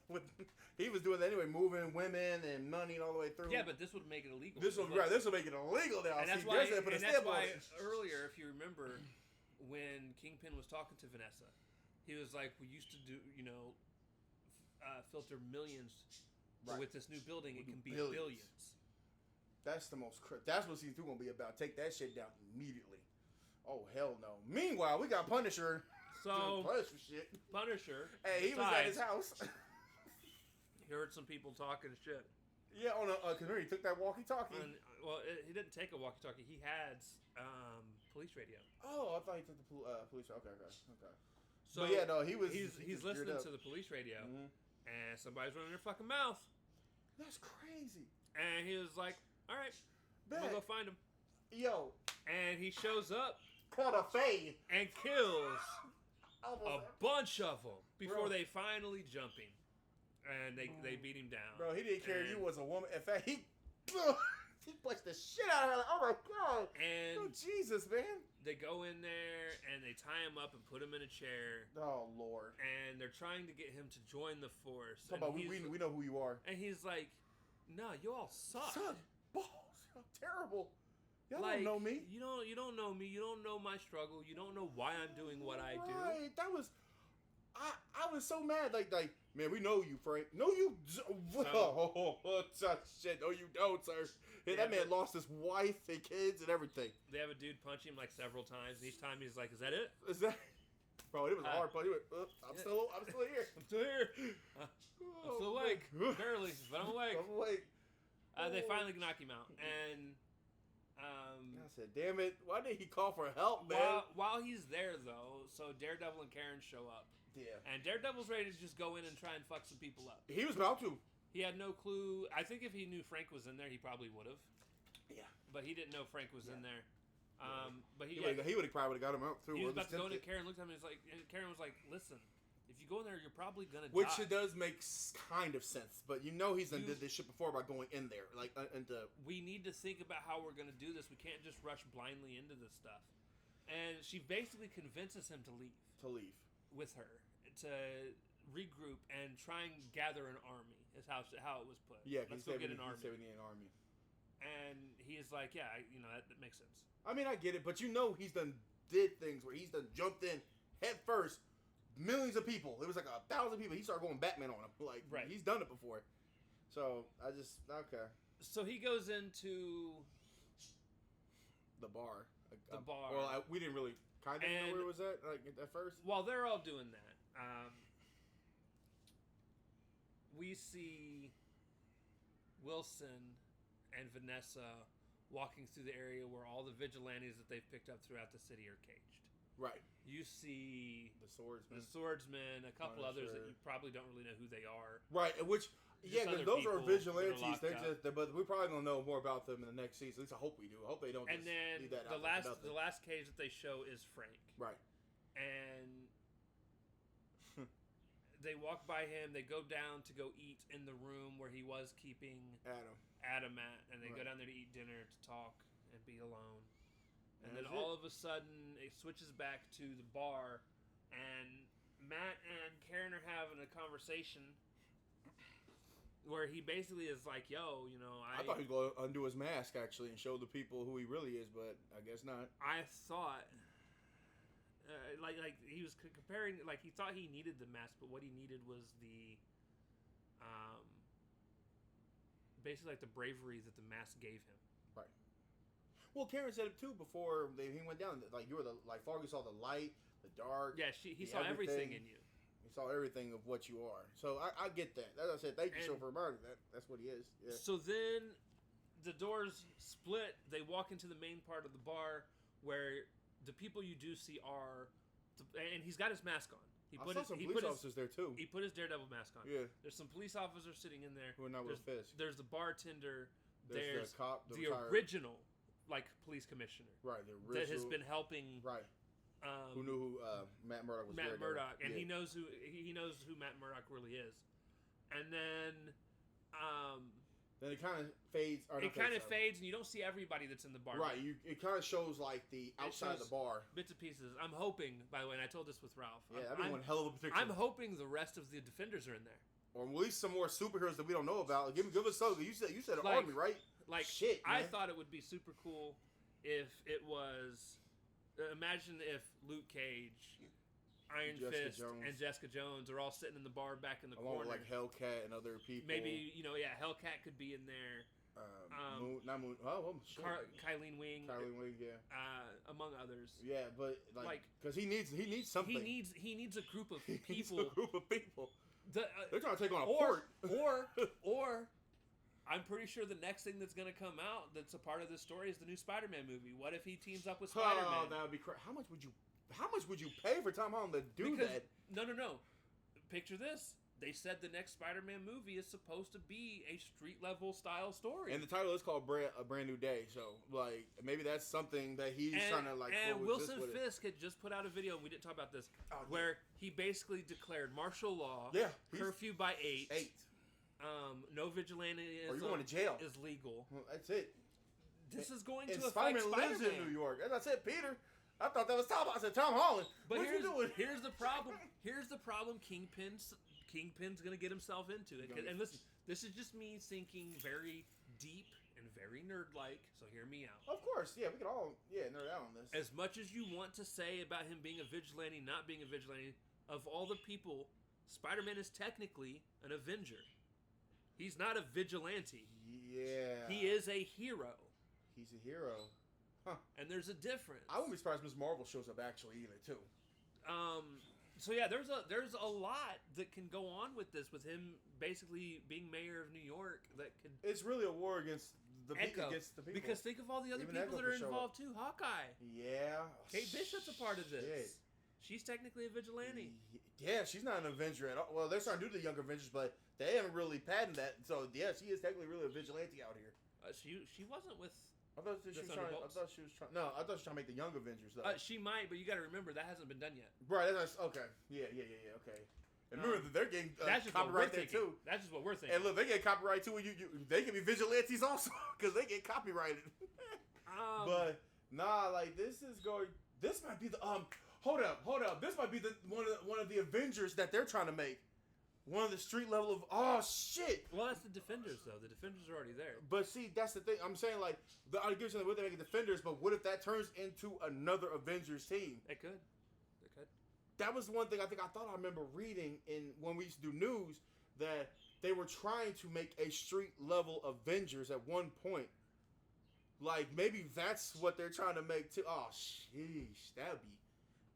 He was doing that anyway, moving women and money all the way through. Yeah, but this would make it illegal. This will make it illegal now. And that's why earlier, if you remember, when Kingpin was talking to Vanessa, he was like, "We used to do, filter millions, but with this new building, it can be billions." That's what season 2 gonna be about. Take that shit down immediately. Oh hell no. Meanwhile, we got Punisher. So Punisher shit. Punisher. Hey, he was at his house. He heard some people talking shit. Yeah, on a he took that walkie-talkie. He didn't take a walkie-talkie. He had police radio. Oh, I thought he took the police. Okay. So but yeah, no, he's listening to the police radio, and somebody's running their fucking mouth. That's crazy. And he was like, "All right, I'm gonna go find him." Yo. And he shows up. Caught a fade. And kills a bunch of them before they finally jump him. And they beat him down. Bro, he didn't care you was a woman. In fact, he punched the shit out of her. Like, oh my god. And Jesus, man. They go in there and they tie him up and put him in a chair. Oh Lord. And they're trying to get him to join the force. We know who you are. And he's like, "No, you all suck. Balls. How terrible. Y'all don't know me. You don't know me. You don't know my struggle. You don't know why I'm doing what I do." Right. That was. I was so mad. Like, man, we know you, Frank. No, you. Shit. No, you don't, sir. Hey, that man lost his wife and kids and everything. They have a dude punch him like several times, and each time he's like, "Is that it?" Bro, it was a hard punch. He went, I'm still here. I'm still here. I'm still awake. Barely, but I'm awake. I'm awake. They finally knock him out, and I said, "Damn it! Why did he call for help, man?" While he's there, though, so Daredevil and Karen show up. Yeah. And Daredevil's ready to just go in and try and fuck some people up. He was about to. He had no clue. I think if he knew Frank was in there, he probably would have. Yeah. But he didn't know Frank was in there. But he would have probably got him out too. He was about to go in, and Karen looked at him and Karen was like, "Listen, if you go in there, you're probably gonna die." Which it does make kind of sense, but he's done did this shit before by going in there, We need to think about how we're gonna do this. We can't just rush blindly into this stuff. And she basically convinces him to leave. With her to regroup and try and gather an army. Is how it was put. Yeah, let's go get an army. He said we need an army. And he's like, "Yeah, that makes sense." I mean, I get it, but he's done did things where he's done jumped in head first. Millions of people. It was like 1,000 people. He started going Batman on them. Like, he's done it before. So, okay. So he goes into the bar. Well, we didn't really kind of know where it was at, at first. While they're all doing that, we see Wilson and Vanessa walking through the area where all the vigilantes that they've picked up throughout the city are caged. Right. You see the swordsman, a couple others that you probably don't really know who they are. Right, which because those are vigilantes. But we're probably gonna know more about them in the next season. At least I hope we do. I hope they don't. And then leave that the last cage that they show is Frank. Right. And they walk by him. They go down to go eat in the room where he was keeping Adam at, and they go down there to eat dinner, to talk and be alone. And then all of a sudden, it switches back to the bar, and Matt and Karen are having a conversation where he basically is like, "Yo, you know, I thought he was going to undo his mask actually and show the people who he really is, but I guess not." I thought, like he was comparing, like he thought he needed the mask, but what he needed was the, basically like the bravery that the mask gave him. Right. Well, Karen said it too before he went down. Like you were Fargo saw the light, the dark. Yeah, he saw everything in you. Saw everything of what you are. So I get that. As I said, thank you so for reminding that. That's what he is. Yeah. So then the doors split. They walk into the main part of the bar where the people you do see are... and he's got his mask on. I saw some police officers there too. He put his Daredevil mask on. Yeah. There's some police officers sitting in there. Who are not with Fisk. There's the bartender. There's the cop. The original police commissioner. Right. The original. That has been helping... Right. Who knew who Matt Murdock was? Matt Murdock, and he knows who Matt Murdock really is. And then it kind of fades. It kind of fades, and you don't see everybody that's in the bar. Right. It kind of shows like the outside of the bar, bits and pieces. I'm hoping, by the way, and I told this with Ralph. Yeah, that'd be one hell of a picture. I'm hoping the rest of the Defenders are in there, or at least some more superheroes that we don't know about. Give us something. You said an army, right? Like shit. Man. I thought it would be super cool if it was. Imagine if Luke Cage, Iron Fist, and Jessica Jones are all sitting in the bar back in the corner. Like Hellcat and other people. Maybe, Hellcat could be in there. Moon. Oh, shit. Kylene Wing. Yeah. Among others. Yeah, but because he needs something. He needs a group of people. He needs a group of people. They're trying to take on a fort. Or I'm pretty sure the next thing that's going to come out that's a part of this story is the new Spider-Man movie. What if he teams up with Spider-Man? Oh, that would be crazy. How much would you pay for Tom Holland to do that? No. Picture this. They said the next Spider-Man movie is supposed to be a street-level style story. And the title is called A Brand New Day. So, maybe that's something that he's trying to, And Wilson Fisk had just put out a video, and we didn't talk about this, where he basically declared martial law, curfew by 8. No vigilante or you going to jail is legal. Well, that's it. This is going to affect Spider-Man Spider-Man. lives in New York. As I said, Peter. I thought that was Tom. I said Tom Holland. But what you doing? Here's the problem. Kingpin's going to get himself into it. And listen, this is just me thinking very deep and very nerd-like. So hear me out. Of course, yeah, we could all nerd out on this. As much as you want to say about him being a vigilante, not being a vigilante, of all the people, Spider-Man is technically an Avenger. He's not a vigilante. Yeah. He is a hero. He's a hero. Huh. And there's a difference. I wouldn't be surprised if Ms. Marvel shows up actually either, too. So yeah, there's a lot that can go on with this, with him basically being mayor of New York. That could. It's really a war against the people. Because think of all the other people that are involved too. Hawkeye. Yeah. Kate Bishop's a part of this. Shit. She's technically a vigilante. Yeah, she's not an Avenger at all. Well, they're starting to do the Young Avengers, but they haven't really patented that. So yeah, she is technically really a vigilante out here. She wasn't with. I thought she was trying. I thought she was trying to make the Young Avengers though. She might, but you got to remember that hasn't been done yet. Right. That's okay. Yeah. Okay. And remember that they're geting copyright there too. That's just what we're thinking. And look, they get copyright too. They can be vigilantes also because they get copyrighted. But nah, this is going. This might be the Hold up. This might be the one of the Avengers that they're trying to make. One of the street level of shit. Well, that's the Defenders though. The Defenders are already there. But see, that's the thing. I'm saying I give you something. What they make Defenders, but what if that turns into another Avengers team? It could. That was one thing I thought I remember reading when we used to do news that they were trying to make a street level Avengers at one point. Maybe that's what they're trying to make too. Oh, sheesh, that'd be.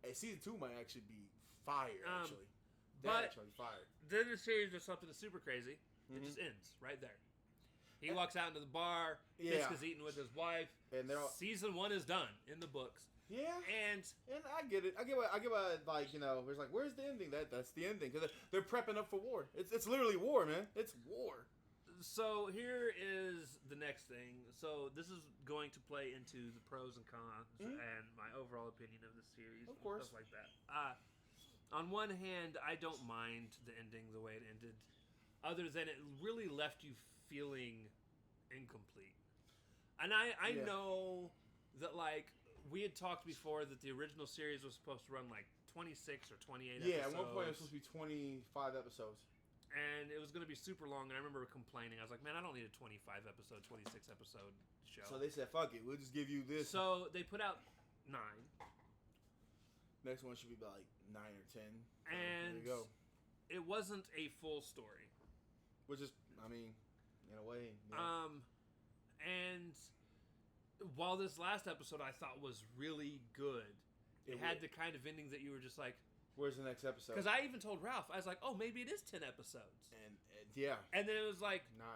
Hey, season 2 might actually be fire. Actually, actually fire. Then the series does something that's super crazy. It just ends right there. He walks out into the bar. Fisk is eating with his wife. And season 1 is done in the books. Yeah, and I get it. I get it's where's the ending? That's the ending because they're prepping up for war. It's literally war, man. It's war. So here is the next thing. So this is going to play into the pros and cons and my overall opinion of the series. Of course. Stuff like that. On one hand, I don't mind the ending the way it ended, other than it really left you feeling incomplete. And I know that, like, we had talked before that the original series was supposed to run like 26 or 28 episodes. Yeah, at one point it was supposed to be 25 episodes. And it was going to be super long, and I remember complaining. I was like, man, I don't need a 25 episode, 26 episode show. So they said, fuck it, we'll just give you this. So they put out 9. Next one should be like 9 or 10. And there you go. It wasn't a full story. Which is, I mean, in a way. Yeah. And while this last episode I thought was really good, it had the kind of ending that you were just like, where's the next episode? Because I even told Ralph, I was like, oh, maybe it is 10 episodes. And yeah. And then it was like 9.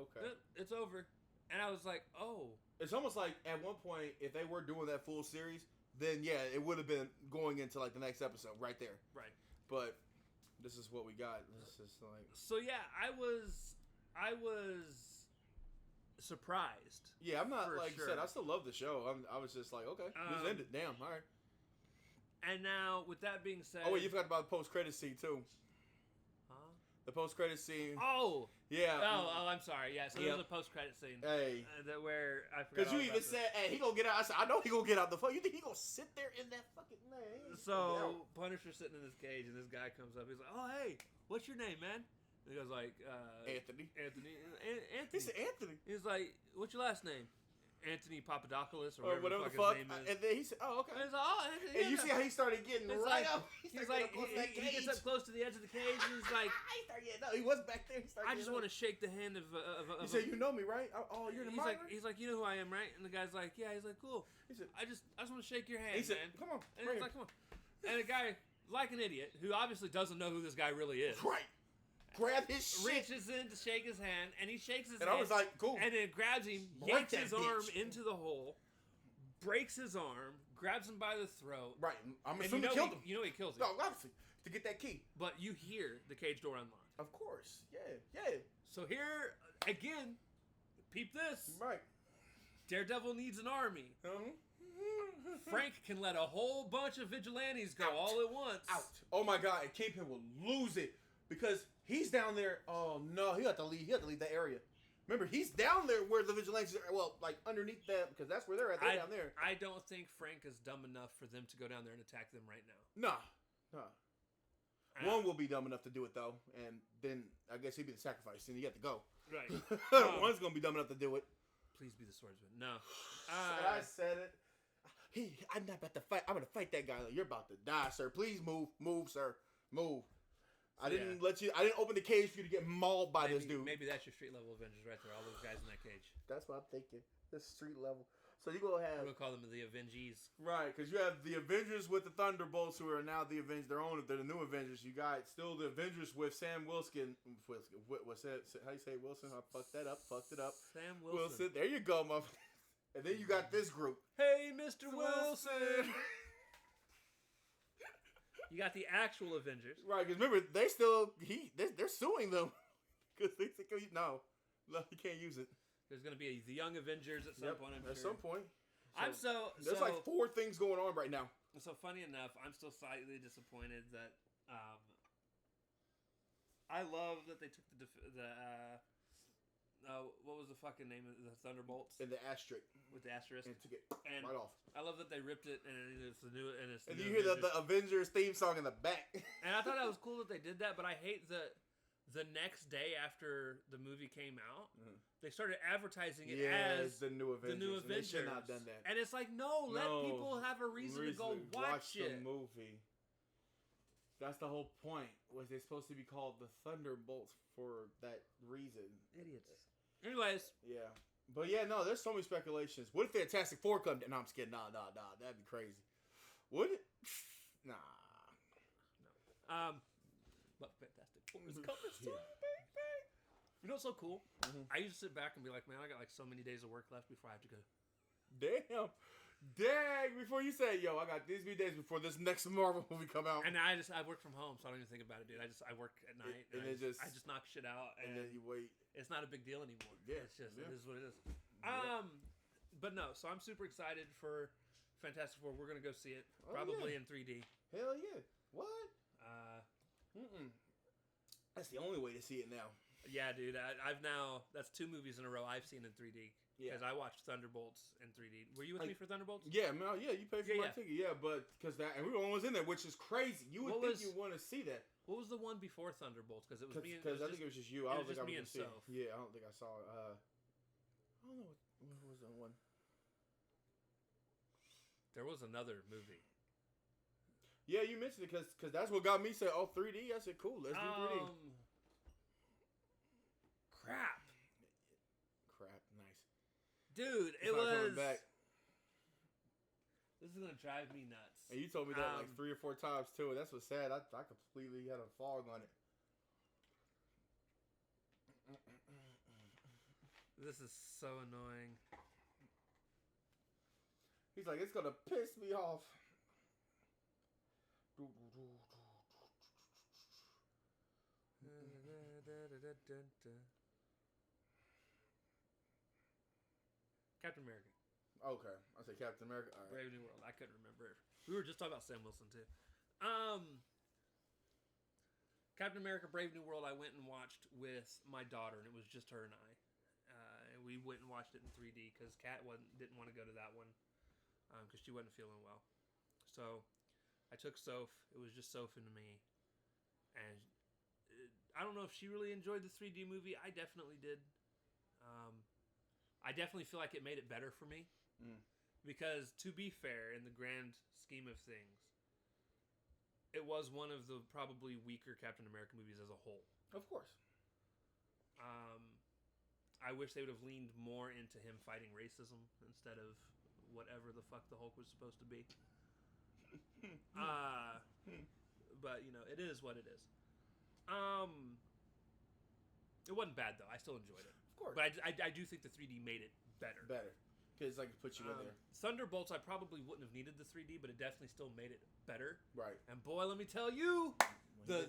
Okay. It's over. And I was like, oh. It's almost like at one point, if they were doing that full series, then yeah, it would have been going into like the next episode right there. Right. But this is what we got. This is like. So yeah, I was surprised. Yeah, I'm not like you said. I still love the show. I was just like, okay, this ended. Damn, all right. And now, with that being said, oh wait, you forgot about the post-credit scene too. Huh? The post-credit scene. Oh. Yeah. Oh, I'm sorry. Yeah, so there's a post-credit scene. Hey. That where I forgot. Because you even said, "Hey, he gonna get out." I said, "I know he gonna get out the fuck." You think he gonna sit there in that fucking thing? So Punisher's sitting in his cage, and this guy comes up. He's like, "Oh, hey, what's your name, man?" And he goes like, Anthony. Anthony. He said Anthony. He's like, "What's your last name?" Anthony Papadopoulos or whatever the fuck his name is. And then he said, "Oh, okay." And he's like, "Oh, and you see how he started getting it's right like, up. He's like, he gets up close to the edge of the cage, and he's like, he was back there. I just want to shake the hand of. He said, "You know me, right? Oh, you're the miner?" He's like, "You know who I am, right?" And the guy's like, "Yeah." He's like, "Cool." He said, I just want to shake your hand, he said, man. "Come on." And he's like, "Come on." And the guy, like an idiot, who obviously doesn't know who this guy really is, right? Grab his shit. Reaches in to shake his hand, and he shakes his and hand. I was like, cool. And then grabs him, yanks his arm into the hole, breaks his arm, grabs him by the throat. Right. I'm assuming he killed him. You know he kills him. No, obviously. To get that key. But you hear the cage door unlock. Of course. Yeah. So here, again, peep this. Right. Daredevil needs an army. Frank can let a whole bunch of vigilantes go all at once. Out. Oh my God. And Kingpin will lose it. Because he's down there. Oh no, he had to leave. He had to leave that area. Remember, he's down there where the vigilantes are. Well, like underneath that, because that's where they're at. They're down there. I don't think Frank is dumb enough for them to go down there and attack them right now. Nah. One will be dumb enough to do it though, and then I guess he'd be the sacrifice, and you have to go. Right. One's gonna be dumb enough to do it. Please be the swordsman. No. I said it. I'm not about to fight. I'm gonna fight that guy. Like, you're about to die, sir. Please move, sir, move. I didn't let you. I didn't open the cage for you to get mauled by this dude. Maybe that's your street level Avengers right there. All those guys in that cage. That's what I'm thinking. This street level. So you gonna have. We'll call them the Avengees. Right, because you have the Avengers with the Thunderbolts, who are now the Avengers. They're the new Avengers. You got still the Avengers with Sam Wilson. What's that? How you say Wilson? I fucked that up. Fucked it up. Sam Wilson. There you go, motherfucker. And then you got this group. Hey, Mr. Wilson. You got the actual Avengers. Right, because remember, they're suing them. Because they think, no, you can't use it. There's going to be the Young Avengers at some point, I'm sure. At some point. There's like 4 things going on right now. So funny enough, I'm still slightly disappointed that I love that they took what was the fucking name of the Thunderbolts? And the asterisk. With the asterisk. And took it right off. I love that they ripped it and it's the new and you hear the Avengers theme song in the back. And I thought that was cool that they did that, but I hate that the next day after the movie came out, they started advertising it as the new Avengers. The new Avengers. They should not have done that. And it's like, no, let people have a reason to go watch it. The movie. That's the whole point. Was they supposed to be called the Thunderbolts for that reason? Idiots. Anyways. Yeah. But yeah, no, there's so many speculations. What if Fantastic Four come? No, I'm just kidding. Nah. That'd be crazy. Would it? Nah. No. But Fantastic Four is coming soon, baby. You know what's so cool? I used to sit back and be like, man, I got like so many days of work left before I have to go. Damn. Dang, before you say, yo, I got these many days before this next Marvel movie come out. And I work from home, so I don't even think about it, dude. I work at night, and I just knock shit out, and then you wait. It's not a big deal anymore. Yeah, it's just it is what it is. Yeah. But no, so I'm super excited for Fantastic Four. We're gonna go see it probably in 3D. Hell yeah! What? That's the only way to see it now. Yeah, dude. That's 2 movies in a row I've seen in 3D. Yeah. Because I watched Thunderbolts in 3D. Were you with me for Thunderbolts? Yeah, man. Yeah, you paid for my ticket. Yeah, but because and we were almost in there, which is crazy. You would think you want to see that. What was the one before Thunderbolts? Because it was me. Because I think it was just you. I don't think I was see it. Yeah, I don't think I saw it. I don't know what was that one. There was another movie. Yeah, you mentioned it because that's what got me saying, "Oh, 3D." I said, "Cool, let's do 3D." Crap, nice, dude. It was. Back. This is gonna drive me nuts. And you told me that like 3 or 4 times too, and that's what's sad. I completely had a fog on it. This is so annoying. He's like, it's gonna piss me off. Captain America. Okay, I say Captain America. All right. Brave New World. I couldn't remember. We were just talking about Sam Wilson too. Captain America: Brave New World. I went and watched with my daughter, and it was just her and I. And we went and watched it in 3D because Kat didn't want to go to that one because she wasn't feeling well. So I took Soph. It was just Soph and me, and I don't know if she really enjoyed the 3D movie. I definitely did. I definitely feel like it made it better for me. Because, to be fair, in the grand scheme of things, it was one of the probably weaker Captain America movies as a whole. Of course. I wish they would have leaned more into him fighting racism instead of whatever the fuck the Hulk was supposed to be. But, it is what it is. It wasn't bad, though. I still enjoyed it. Of course. But I do think the 3D made it better. Because it put you in there. Thunderbolts, I probably wouldn't have needed the 3D, but it definitely still made it better. Right. And boy, let me tell you, the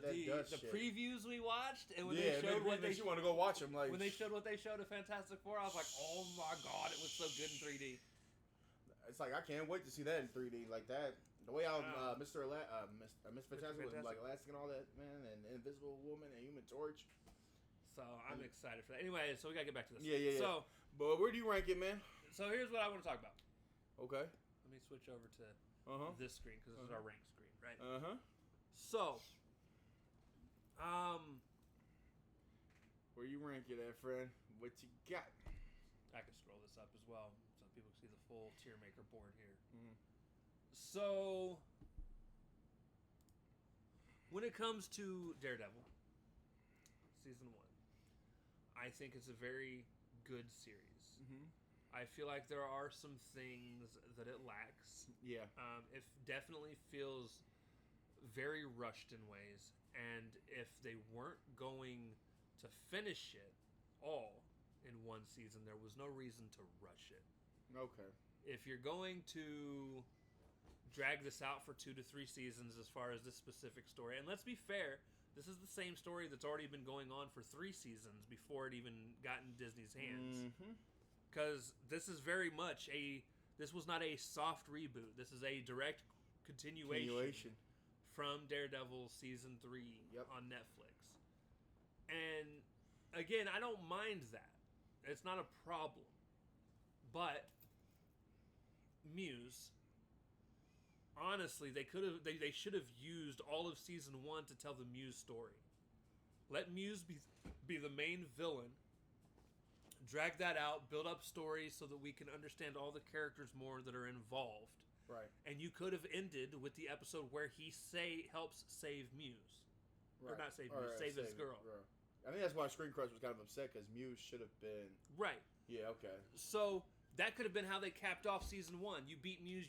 previews we watched, and when they showed what they you want to go watch them, like when they showed what they showed of Fantastic Four, I was like, oh my god, it was so good in 3D. It's like I can't wait to see that in 3D like that. The way how Miss Fantastic was like Elastic and all that, man, and Invisible Woman and Human Torch. So I'm excited for that. Anyway, so we gotta get back to this. Yeah. So, but where do you rank it, man? So here's what I want to talk about. Okay. Let me switch over to this screen because this is our rank screen, right? So, where you rank it at, friend? What you got? I can scroll this up as well so people can see the full tier maker board here. So, when it comes to Daredevil, season 1, I think it's a very good series. I feel like there are some things that it lacks. Yeah. It definitely feels very rushed in ways, and if they weren't going to finish it all in one season, there was no reason to rush it. Okay. If you're going to drag this out for 2 to 3 seasons as far as this specific story, and let's be fair, this is the same story that's already been going on for 3 seasons before it even got in Disney's hands. Because this is very much this was not a soft reboot. This is a direct continuation. From Daredevil season 3 on Netflix. And again, I don't mind that. It's not a problem. But Muse, honestly, they should have used all of season 1 to tell the Muse story. Let Muse be the main villain. Drag that out, build up stories so that we can understand all the characters more that are involved. Right. And you could have ended with the episode where he helps save Muse. Right. Or not save Muse, save his girl. I think that's why Screen Crush was kind of upset, because Muse should have been... Right. Yeah, okay. So, that could have been how they capped off season 1. You beat Muse,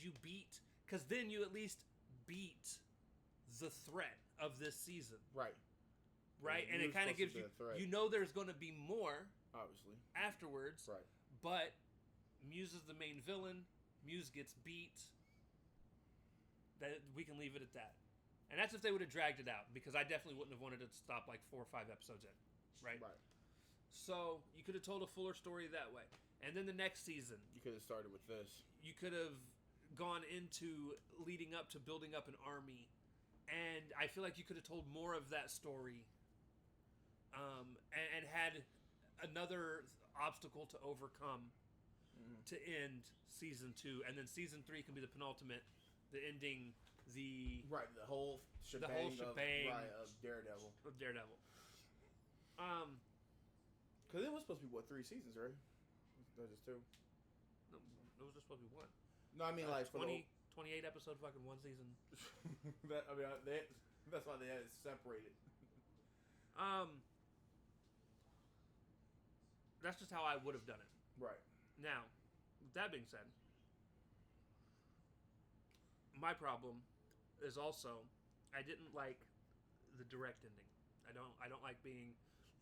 because then you at least beat the threat of this season. Right. Right? And it kind of gives you... there's going to be more... Obviously. Afterwards. Right. But Muse is the main villain. Muse gets beat. That we can leave it at that. And that's if they would have dragged it out, because I definitely wouldn't have wanted it to stop like 4 or 5 episodes in. Right? Right. So you could have told a fuller story that way. And then the next season, you could have started with this. You could have gone into leading up to building up an army And I feel like you could have told more of that story, and had another obstacle to overcome to end season 2, and then season 3 can be the penultimate, the ending, the whole shebang of Daredevil. Because it was supposed to be 3 seasons, right? No, just 2. No, it was just supposed to be 1. No, I mean like 28 episode fucking 1 season. That's why they had it separated. That's just how I would have done it. Right. Now, with that being said, my problem is also I didn't like the direct ending. I don't like being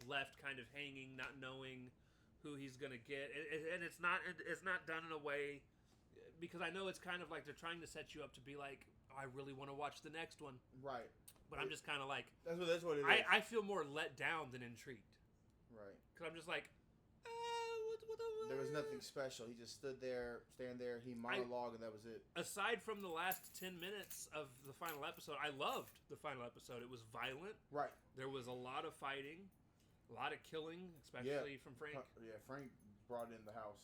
left kind of hanging, not knowing who he's gonna get, and it's not done in a way, because I know it's kind of like they're trying to set you up to be like, oh, I really want to watch the next one, right? But I'm just kind of like, that's what it is. I feel more let down than intrigued, right? Because I'm just like, there was nothing special. He just stand there. He monologued, and that was it. Aside from the last 10 minutes of the final episode, I loved the final episode. It was violent. Right. There was a lot of fighting, a lot of killing, especially from Frank. Frank brought in the house.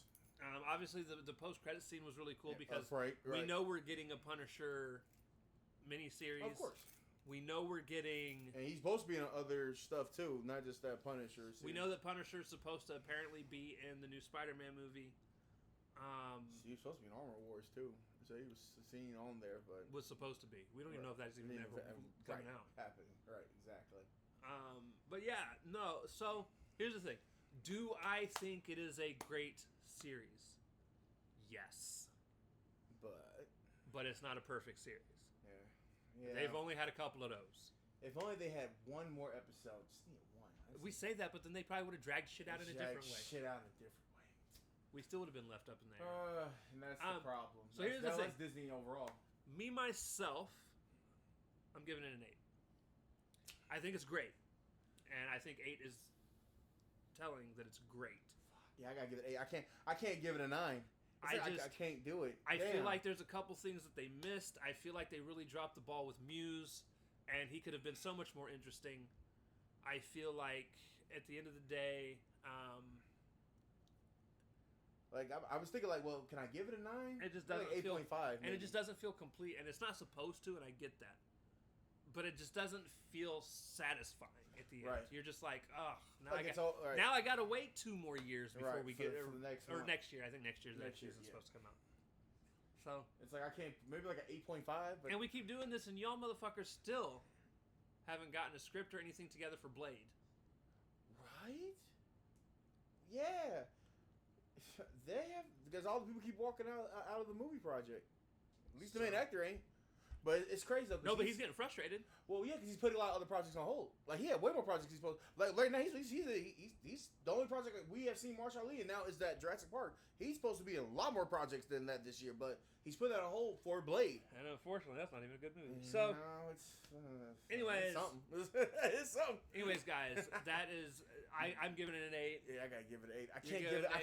Obviously, the post-credit scene was really cool because Frank, right. We know we're getting a Punisher miniseries. Of course. We know we're getting... And he's supposed to be in other stuff, too, not just that Punisher series. We know that Punisher's supposed to apparently be in the new Spider-Man movie. He was supposed to be in Armor Wars, too. So he was seen on there, but... Was supposed to be. We don't even know if that's even ever coming out. Happening. Right, exactly. But yeah, no. So, here's the thing. Do I think it is a great series? Yes. But it's not a perfect series. Yeah. They've only had a couple of those. If only they had one more episode. Just need one. We say that, but then they probably would have dragged shit out in a different way. We still would have been left up in there. And that's the problem. So here's the thing. That's Disney overall. Me, myself, I'm giving it an 8. I think it's great. And I think 8 is telling that it's great. Yeah, I gotta give it 8. I can't give it a 9. I can't do it. I feel like there's a couple things that they missed. I feel like they really dropped the ball with Muse, and he could have been so much more interesting. I feel like at the end of the day, I was thinking, well, can I give it a 9? It just doesn't feel 8.5, and it just doesn't feel complete, and it's not supposed to, and I get that, but it just doesn't feel satisfying at the end. Right. You're just like, oh, now I got to wait 2 more years before we get for the next or next year. I think next year's supposed to come out. So it's like I can't, maybe like an 8.5. But... And we keep doing this, and y'all motherfuckers still haven't gotten a script or anything together for Blade. Right? Yeah. They have, because all the people keep walking out of the movie project. At least the main actor ain't. But it's crazy though. No, but he's getting frustrated. Well, yeah, because he's putting a lot of other projects on hold. Like he had way more projects he's supposed. Like right now, he's the only project that we have seen Marshall Lee, and now is that Jurassic Park. He's supposed to be in a lot more projects than that this year, but he's put that on hold for Blade. And unfortunately, that's not even a good movie. So, no, anyways, it's something. It's something. Anyways, guys, that is. I'm giving it an 8. Yeah, I gotta give it an 8. I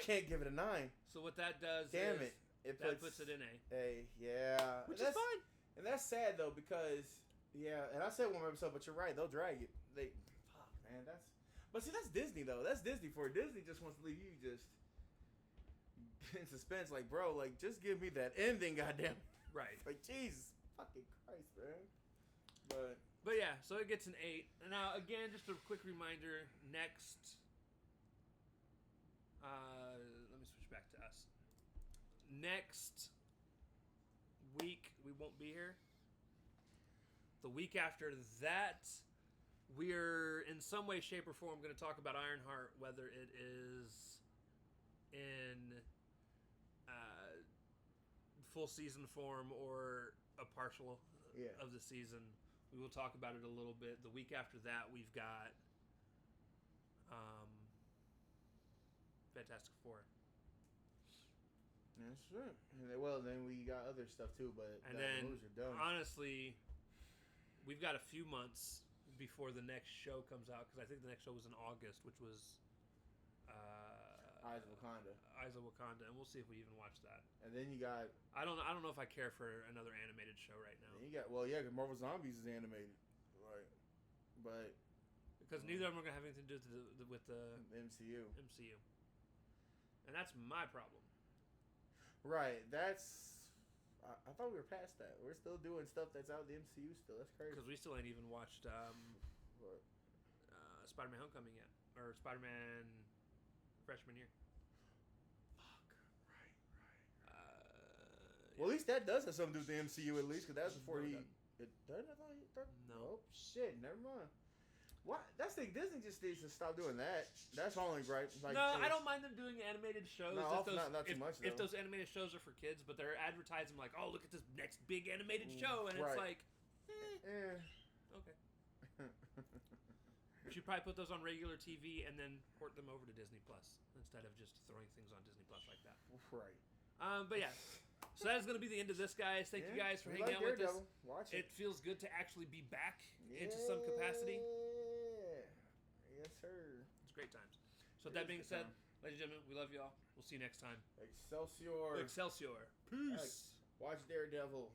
can't give it a 9. So what that does? Damn is it! That puts it in A. Yeah, which is fine. And that's sad though because and I said one more episode, but you're right, they'll drag it. Fuck man, but see that's Disney though. That's Disney for Disney just wants to leave you just in suspense, like bro, like just give me that ending, goddamn. Right. Like Jesus fucking Christ, man. But yeah, so it gets an 8. And now again, just a quick reminder, next let me switch back to us. Next week we won't be here. The week after that, we're in some way, shape, or form going to talk about Ironheart, whether it is in full season form or a partial of the season. We will talk about it a little bit. The week after that, we've got Fantastic Four. That's right. Well, then we got other stuff too, but and then movies are done. Honestly, we've got a few months before the next show comes out because I think the next show was in August, which was Eyes of Wakanda. Eyes of Wakanda, and we'll see if we even watch that. And then you got. I don't know if I care for another animated show right now. You got because Marvel Zombies is animated, right? But because neither of them are gonna have anything to do with the MCU. And that's my problem. Right. I thought we were past that. We're still doing stuff that's out of the MCU still. That's crazy. Because we still ain't even watched What? Spider-Man Homecoming yet, or Spider-Man Freshman Year. Fuck. Right. Yeah. Well, at least that does have something to do with the MCU. At least because that was before No, he. it It doesn't. No. Oh shit! Never mind. What? That's the thing. Disney just needs to stop doing that. That's only right. Like, no, I don't mind them doing animated shows. No, not too much. If those animated shows are for kids, but they're advertising like, "Oh, look at this next big animated show," and it's like, okay. We should probably put those on regular TV and then port them over to Disney Plus instead of just throwing things on Disney Plus like that. Right. But yeah. So that is going to be the end of this, guys. Thank you guys for hanging out with us. Watch it feels good to actually be back into some capacity. Yes, sir. It's great times. So with that being said, ladies and gentlemen, we love y'all. We'll see you next time. Excelsior. Excelsior. Peace. Watch Daredevil.